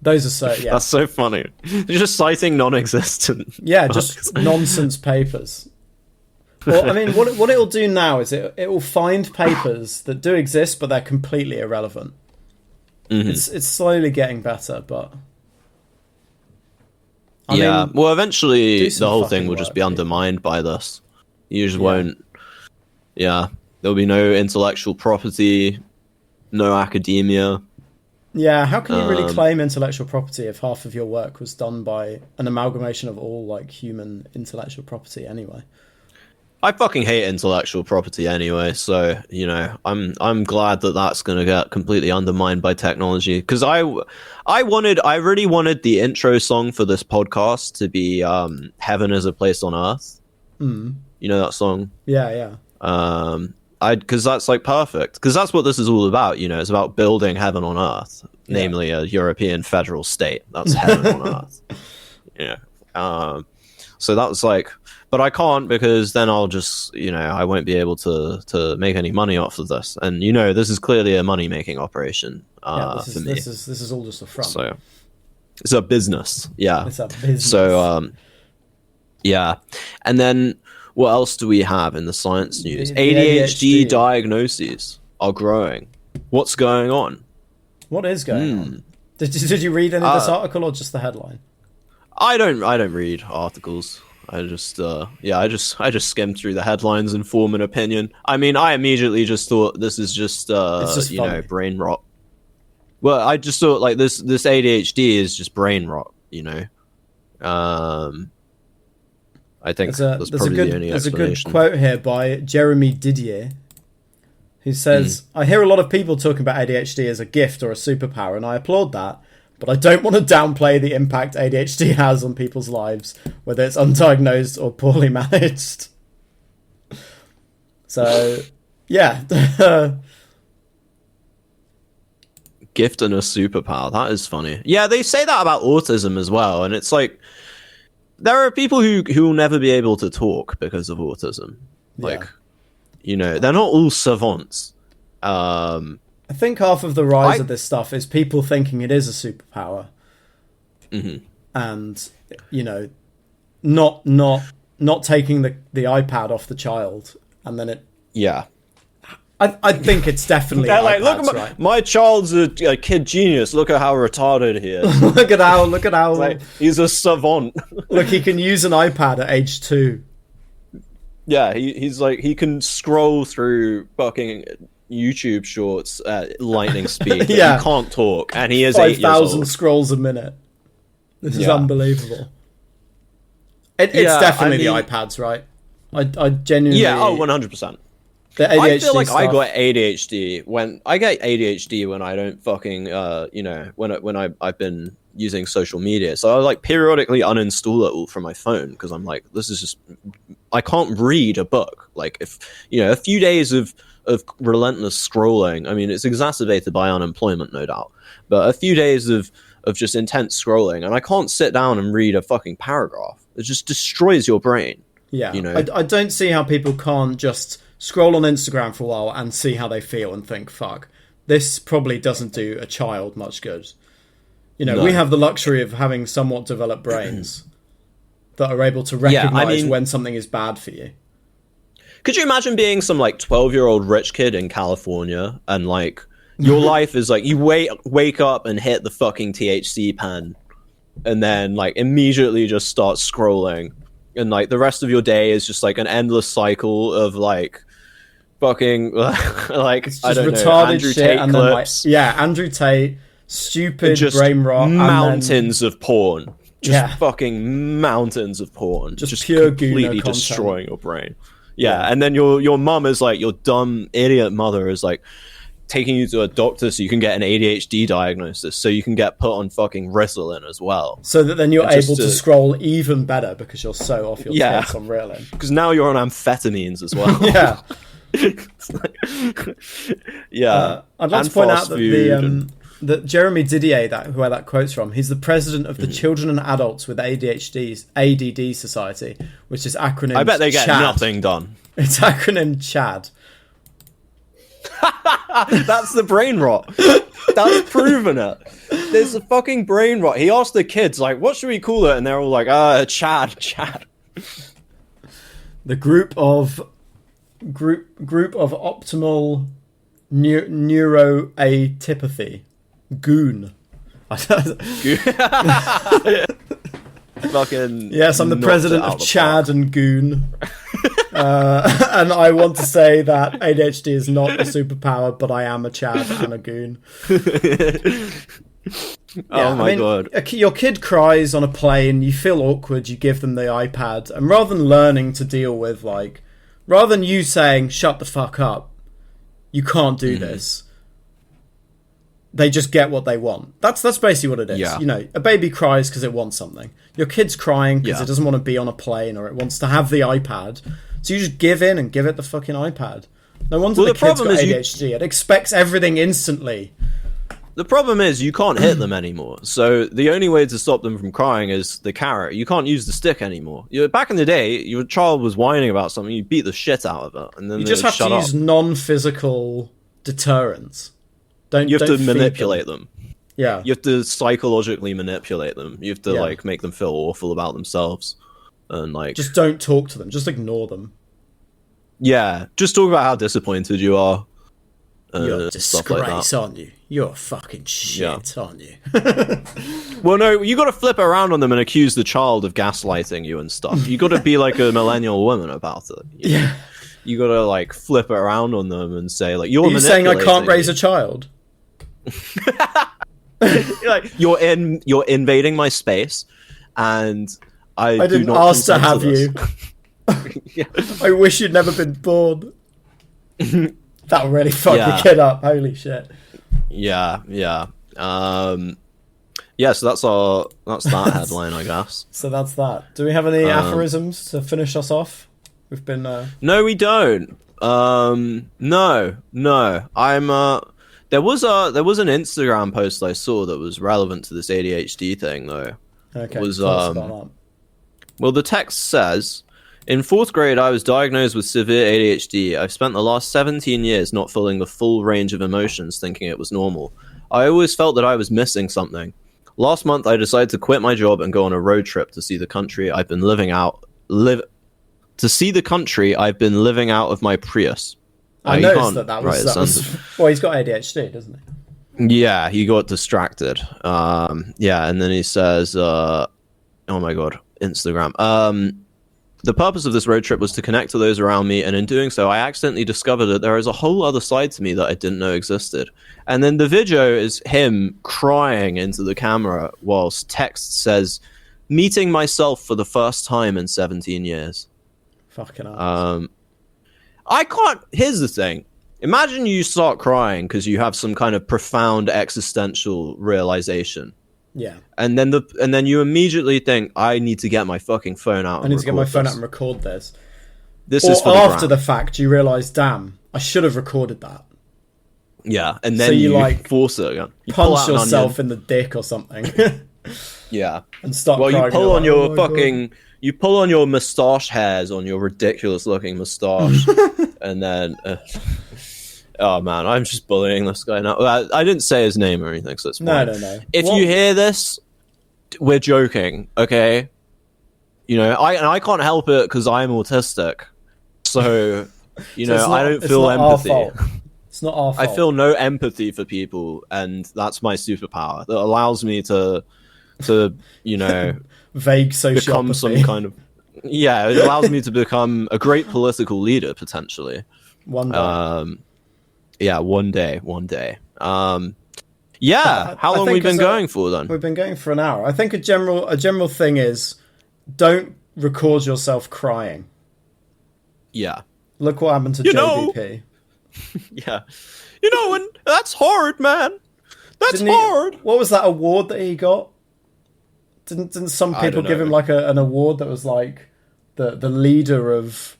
Those are so, yeah. That's so funny. They're just citing non-existent. Yeah, just nonsense papers. Well, I mean, what it'll do now is it will find papers that do exist, but they're completely irrelevant. It's slowly getting better, but... I mean, well, eventually the whole thing will just be undermined by this. You just won't... Yeah, there'll be no intellectual property, no academia. Yeah, how can you really claim intellectual property if half of your work was done by an amalgamation of all like human intellectual property anyway? I fucking hate intellectual property anyway, so you know, I'm glad that that's gonna get completely undermined by technology. Because I really wanted the intro song for this podcast to be "Heaven is a Place on Earth." You know that song? Yeah. Because that's like perfect. Because that's what this is all about. You know, it's about building heaven on earth, namely a European federal state. That's heaven on earth. Yeah. So that was like. But I can't, because then I'll just, you know, I won't be able to make any money off of this. And, you know, this is clearly a money-making operation for me. This is all just a front. So, it's a business, yeah. It's a business. So, yeah. And then, what else do we have in the science news? The ADHD diagnoses are growing. What's going on? What is going on? Did you read any of this article or just the headline? I don't read articles. I just skimmed through the headlines and form an opinion. I mean, I immediately just thought this is just you know, brain rot. Well, I just thought like this ADHD is just brain rot, you know. I think that's probably the only explanation. There's a good quote here by Jeremy Didier, who says, "I hear a lot of people talking about ADHD as a gift or a superpower, and I applaud that. But I don't want to downplay the impact ADHD has on people's lives, whether it's undiagnosed or poorly managed." So, yeah. Gift and a superpower. That is funny. Yeah, they say that about autism as well. And it's like, there are people who will never be able to talk because of autism. Like, you know, they're not all savants. I think half of the rise of this stuff is people thinking it is a superpower. And, you know, not taking the iPad off the child, and then it. Yeah. I think it's definitely They're like, iPads, look at my child's a kid genius. Look at how retarded he is. look at how Like, he's a savant. Look, he can use an iPad at age 2. Yeah, he's like, he can scroll through fucking YouTube shorts at lightning speed. Yeah. He can't talk, and he is 8 years 5,000 old. scrolls a minute. This is Yeah. unbelievable. It's Yeah, definitely I mean- the iPads, right? I genuinely... Yeah, 100%. The ADHD I feel like I stuff- got ADHD when I get ADHD when I don't fucking when I've been using social media. So I like periodically uninstall it all from my phone because I'm like, this is just, I can't read a book. Like, if a few days of relentless scrolling, I mean, it's exacerbated by unemployment, no doubt, but a few days of just intense scrolling, and I can't sit down and read a fucking paragraph. It just destroys your brain. Yeah, you know? I don't see how people can't just scroll on Instagram for a while and see how they feel and think, fuck, this probably doesn't do a child much good. No. We have the luxury of having somewhat developed brains that are able to recognize when something is bad for you. Could you imagine being some like 12-year-old rich kid in California and like your life is like you wake up and hit the fucking THC pen and then like immediately just start scrolling, and like the rest of your day is just like an endless cycle of like fucking like I don't know, Andrew shit, Tate and clips. then Andrew Tate, stupid Just brain rot, mountains of porn. Yeah. Fucking mountains of porn. Just pure completely Gooner content. destroying your brain. Yeah, and then your mum is like, your dumb idiot mother is like taking you to a doctor so you can get an ADHD diagnosis, so you can get put on fucking Ritalin as well. So that then you're And just able to scroll even better because you're so off your Yeah. tits on Ritalin. Because now you're on amphetamines as well. Yeah. Yeah. I'd like And to point out fast that food that Jeremy Didier, where that quote's from, he's the president of the Mm-hmm. Children and Adults with ADD Society, which is acronym. I bet they get CHAD. nothing done. It's acronym CHAD. That's the brain rot. That's proven it. There's a fucking brain rot. He asked the kids, like, what should we call it? And they're all like, Chad. The group of optimal neuroatypathy. Goon. Fucking Yes, I'm the knocked president it out of the Chad and Goon. And I want to say that ADHD is not a superpower, but I am a Chad and a Goon. Oh my god. Your kid cries on a plane, you feel awkward, you give them the iPad, and rather than learning to deal with, like, rather than you saying, shut the fuck up, you can't do this, they just get what they want. That's basically what it is. Yeah. You know, a baby cries because it wants something. Your kid's crying because Yeah. it doesn't want to be on a plane or it wants to have the iPad. So you just give in and give it the fucking iPad. No wonder the kid's got ADHD. It expects everything instantly. The problem is you can't hit them anymore. So the only way to stop them from crying is the carrot. You can't use the stick anymore. Back in the day, your child was whining about something, you beat the shit out of it, and then You they just would have to shut use up. non-physical deterrents. You have don't to feed manipulate them. Yeah. You have to psychologically manipulate them. You have to Yeah. like make them feel awful about themselves, and like Just don't talk to them. Just ignore them. yeah, just talk about how disappointed you are. You're a Stuff like disgrace, that. aren't you? You're fucking shit, aren't you? Well, no, you got to flip it around on them and accuse the child of gaslighting you and stuff. You got to be like a millennial woman about it. Yeah. You got to like flip it around on them and say like, "You're Are you saying I can't manipulating raise me." a child? Like, you're invading my space, and I do didn't not ask to consent have this. you. I wish you'd never been born. That'll really fuck Yeah. your kid up. Holy shit. Yeah. So that's that headline, I guess. So that's that. Do we have any aphorisms to finish us off? We've been... No, we don't. No. There was an Instagram post I saw that was relevant to this ADHD thing, though. Okay, was, tell us about that. Well, the text says, in 4th grade, I was diagnosed with severe ADHD. I've spent the last 17 years not feeling the full range of emotions, thinking it was normal. I always felt that I was missing something. Last month, I decided to quit my job and go on a road trip to see the country I've been living out of my Prius. I noticed that was well, he's got ADHD, doesn't he? Yeah, he got distracted. Yeah, and then he says, oh my god, Instagram. The purpose of this road trip was to connect to those around me, and in doing so, I accidentally discovered that there is a whole other side to me that I didn't know existed. And then the video is him crying into the camera whilst text says, meeting myself for the first time in 17 years. Fucking hell. I can't... Here's the thing. Imagine you start crying because you have some kind of profound existential realization. Yeah. And then you immediately think, I need to get my fucking phone out. I need to get my phone out and record this. This or is for after the fact, you realise, damn, I should have recorded that. Yeah, and then so you like force it again. You punch yourself in the dick or something. Yeah. And start crying. Well, you pull on your fucking... God. You pull on your moustache hairs on your ridiculous-looking moustache, and then... oh, man, I'm just bullying this guy now. I didn't say his name or anything, so it's fine. No. If you hear this, we're joking, okay? You know, I can't help it because I'm autistic. So, you know, I don't feel empathy. It's not our fault. I feel no empathy for people, and that's my superpower. That allows me to you know... vague sociopathy. Become some kind of... Yeah, it allows me to become a great political leader, potentially. One day. Yeah, one day. Yeah, how long have we been going for, then? We've been going for an hour. I think a general thing is, don't record yourself crying. Yeah. Look what happened to JVP. Yeah. You know, and that's hard, man. That's hard. What was that award that he got? Didn't some people give him like an award that was like the leader of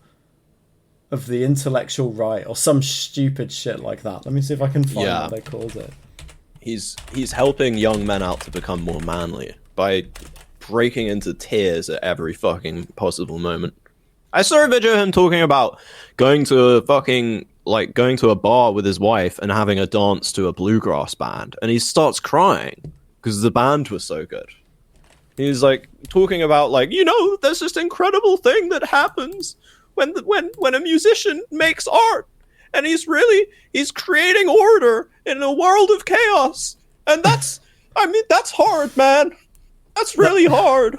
the intellectual right or some stupid shit like that? Let me see if I can find what they called it. He's helping young men out to become more manly by breaking into tears at every fucking possible moment. I saw a video of him talking about going to a bar with his wife and having a dance to a bluegrass band, and he starts crying because the band was so good. He's like talking about like, you know, there's this incredible thing that happens when a musician makes art, and he's creating order in a world of chaos, and that's hard, man. That's really hard.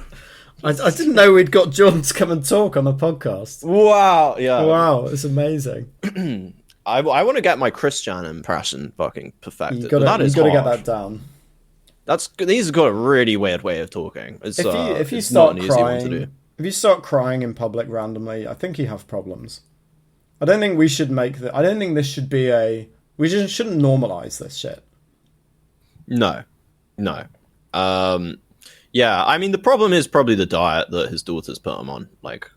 I didn't know we'd got John to come and talk on the podcast. Wow, yeah. Wow, it's amazing. I want to get my Christian impression fucking perfected. You've got to get that down. He's got a really weird way of talking. If you start crying in public randomly, I think you have problems. I don't think we should I don't think this should be we just shouldn't normalize this shit. No. Yeah, I mean, the problem is probably the diet that his daughter's put him on. Like,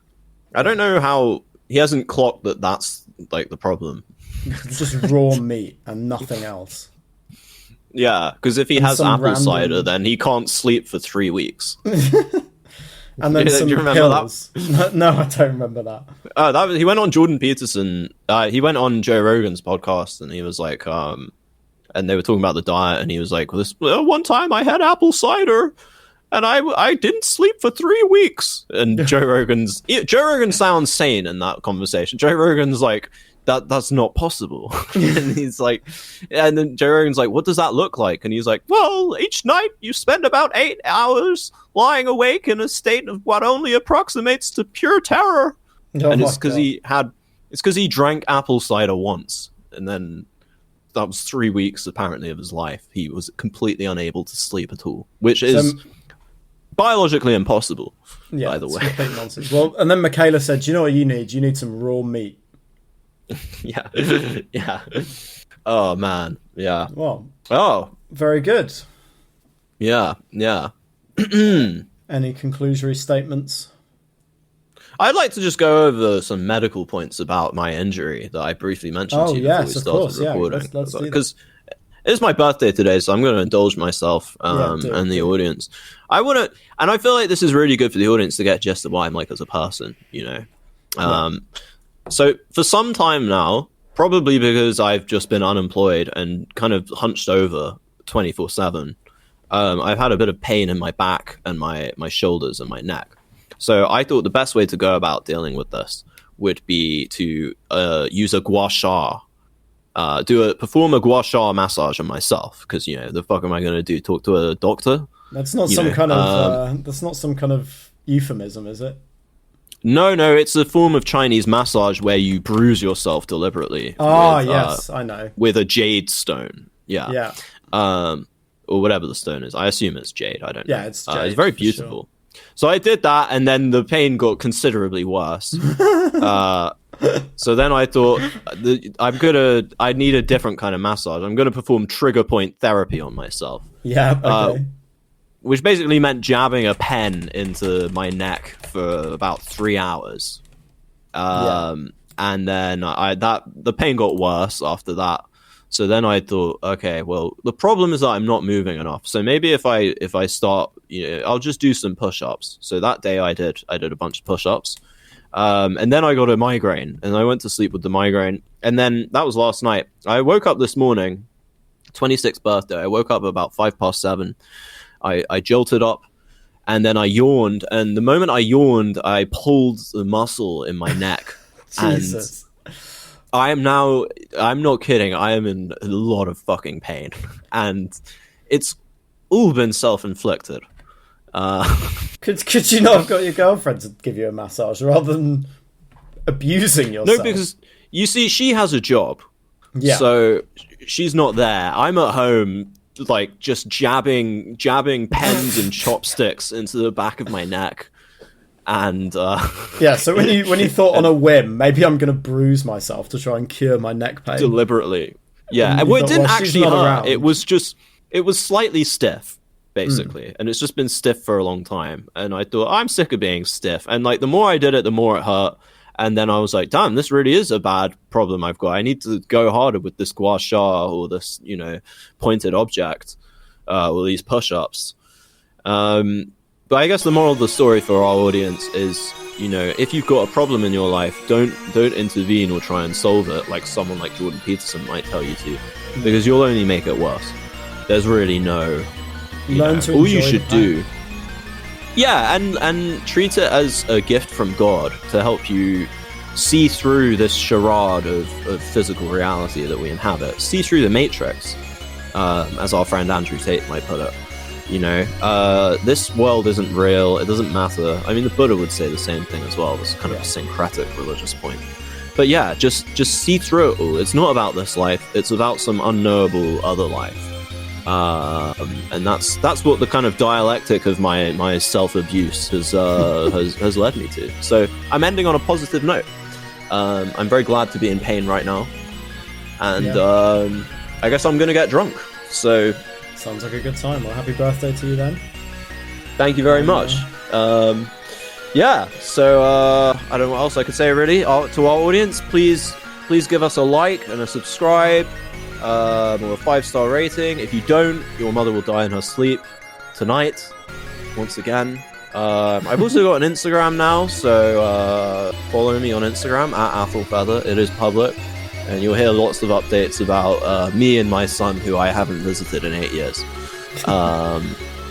I don't know how he hasn't clocked that that's like the problem. Just raw meat and nothing else. Yeah, because if he has apple cider, then he can't sleep for 3 weeks. And then some pills. No, I don't remember that. He went on Jordan Peterson. He went on Joe Rogan's podcast, and he was like, and they were talking about the diet, and he was like, well, this one time I had apple cider, and I didn't sleep for 3 weeks. And Joe Rogan sounds sane in that conversation. Joe Rogan's like, that's not possible. And he's like, and then Joe Rogan's like, what does that look like? And he's like, well, each night you spend about 8 hours lying awake in a state of what only approximates to pure terror. And it's because he drank apple cider once, and then that was 3 weeks apparently of his life. He was completely unable to sleep at all, which is biologically impossible. Yeah, by the way. Complete nonsense. Well, and then Michaela said, "Do you know what you need? You need some raw meat." Yeah. Yeah. Oh man. Yeah. Well. Oh. Very good. Yeah. Yeah. Any conclusory statements? I'd like to just go over some medical points about my injury that I briefly mentioned to you before we started recording. Let's because it's my birthday today, so I'm going to indulge myself and the audience. And I feel like this is really good for the audience to get just what I'm like as a person, you know. So for some time now, probably because I've just been unemployed and kind of hunched over 24/7, I've had a bit of pain in my back and my shoulders and my neck. So I thought the best way to go about dealing with this would be to use a gua sha, perform a gua sha massage on myself, because the fuck am I going to do? Talk to a doctor? That's not some kind of euphemism, is it? No, it's a form of Chinese massage where you bruise yourself deliberately. Yes, I know. With a jade stone. Yeah. Or whatever the stone is. I assume it's jade. I don't know. Yeah, it's jade. It's very beautiful. Sure. So I did that, and then the pain got considerably worse. So then I thought, I need a different kind of massage. I'm going to perform trigger point therapy on myself. Yeah, okay. Which basically meant jabbing a pen into my neck for about 3 hours. And then the pain got worse after that. So then I thought, okay, well, the problem is that I'm not moving enough. So maybe if I start, I'll just do some push-ups. So that day I did a bunch of push-ups. And then I got a migraine, and I went to sleep with the migraine. And then that was last night. I woke up this morning, 26th birthday. I woke up about 7:05. I jolted up, and then I yawned. And the moment I yawned, I pulled the muscle in my neck. Jesus. And I'm not kidding, I am in a lot of fucking pain. And it's all been self-inflicted. Could you not have got your girlfriend to give you a massage rather than abusing yourself? No, because you see, she has a job. Yeah. So she's not there. I'm at home, like, just jabbing pens and chopsticks into the back of my neck. And yeah, so when you thought on a whim, maybe I'm going to bruise myself to try and cure my neck pain deliberately. Yeah, and it didn't actually hurt. It was slightly stiff, basically, and it's just been stiff for a long time. And I thought, I'm sick of being stiff. And like, the more I did it, the more it hurt. And then I was like, damn, this really is a bad problem I've got. I need to go harder with this gua sha or this, pointed object, or these push-ups. But I guess the moral of the story for our audience is, if you've got a problem in your life, don't intervene or try and solve it like someone like Jordan Peterson might tell you to, because you'll only make it worse. There's really no... all you should do... Yeah, and treat it as a gift from God to help you see through this charade of physical reality that we inhabit. See through the matrix, as our friend Andrew Tate might put it. This world isn't real. It doesn't matter. I mean, the Buddha would say the same thing as well. This kind of a syncretic religious point. But yeah, just see through it all. It's not about this life. It's about some unknowable other life. And that's what the kind of dialectic of my self-abuse has led me to. So I'm ending on a positive note. I'm very glad to be in pain right now. And I guess I'm going to get drunk. So... Sounds like a good time. Well, happy birthday to you then. Thank you very much. So I don't know what else I could say really. To our audience, please give us a like and a subscribe, or a 5-star rating. If you don't, your mother will die in her sleep tonight, once again. I've also got an Instagram now, so follow me on Instagram at @AthelFeather. It is public. And you'll hear lots of updates about me and my son, who I haven't visited in 8 years.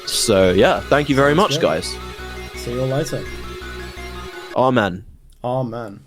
So, yeah, thank you very much, guys. See you all later. Amen. Amen.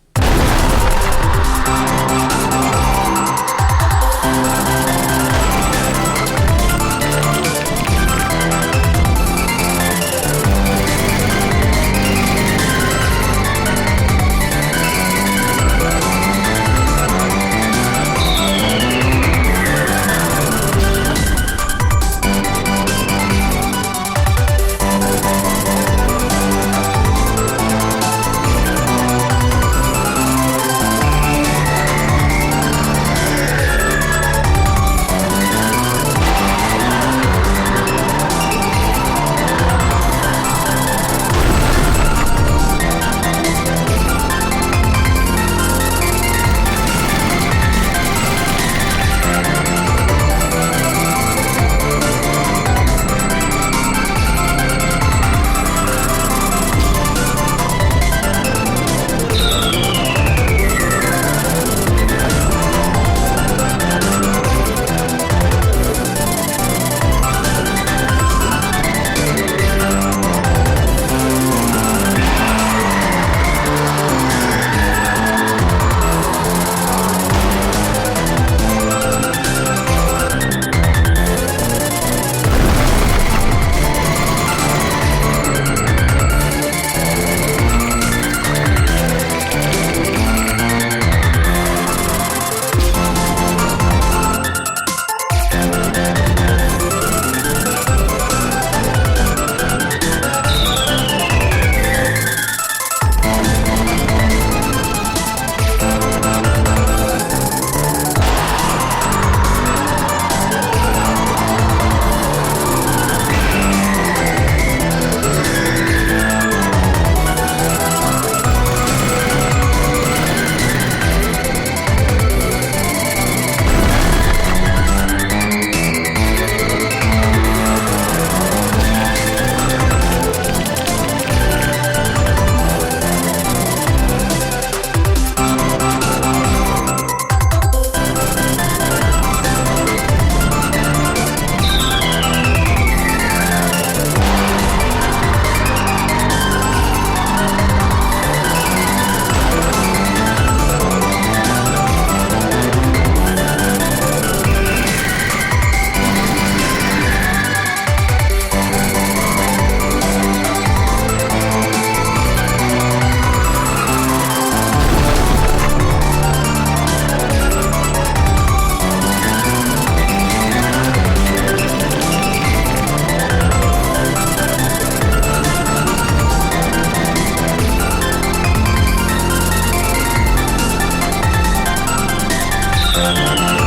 Bye.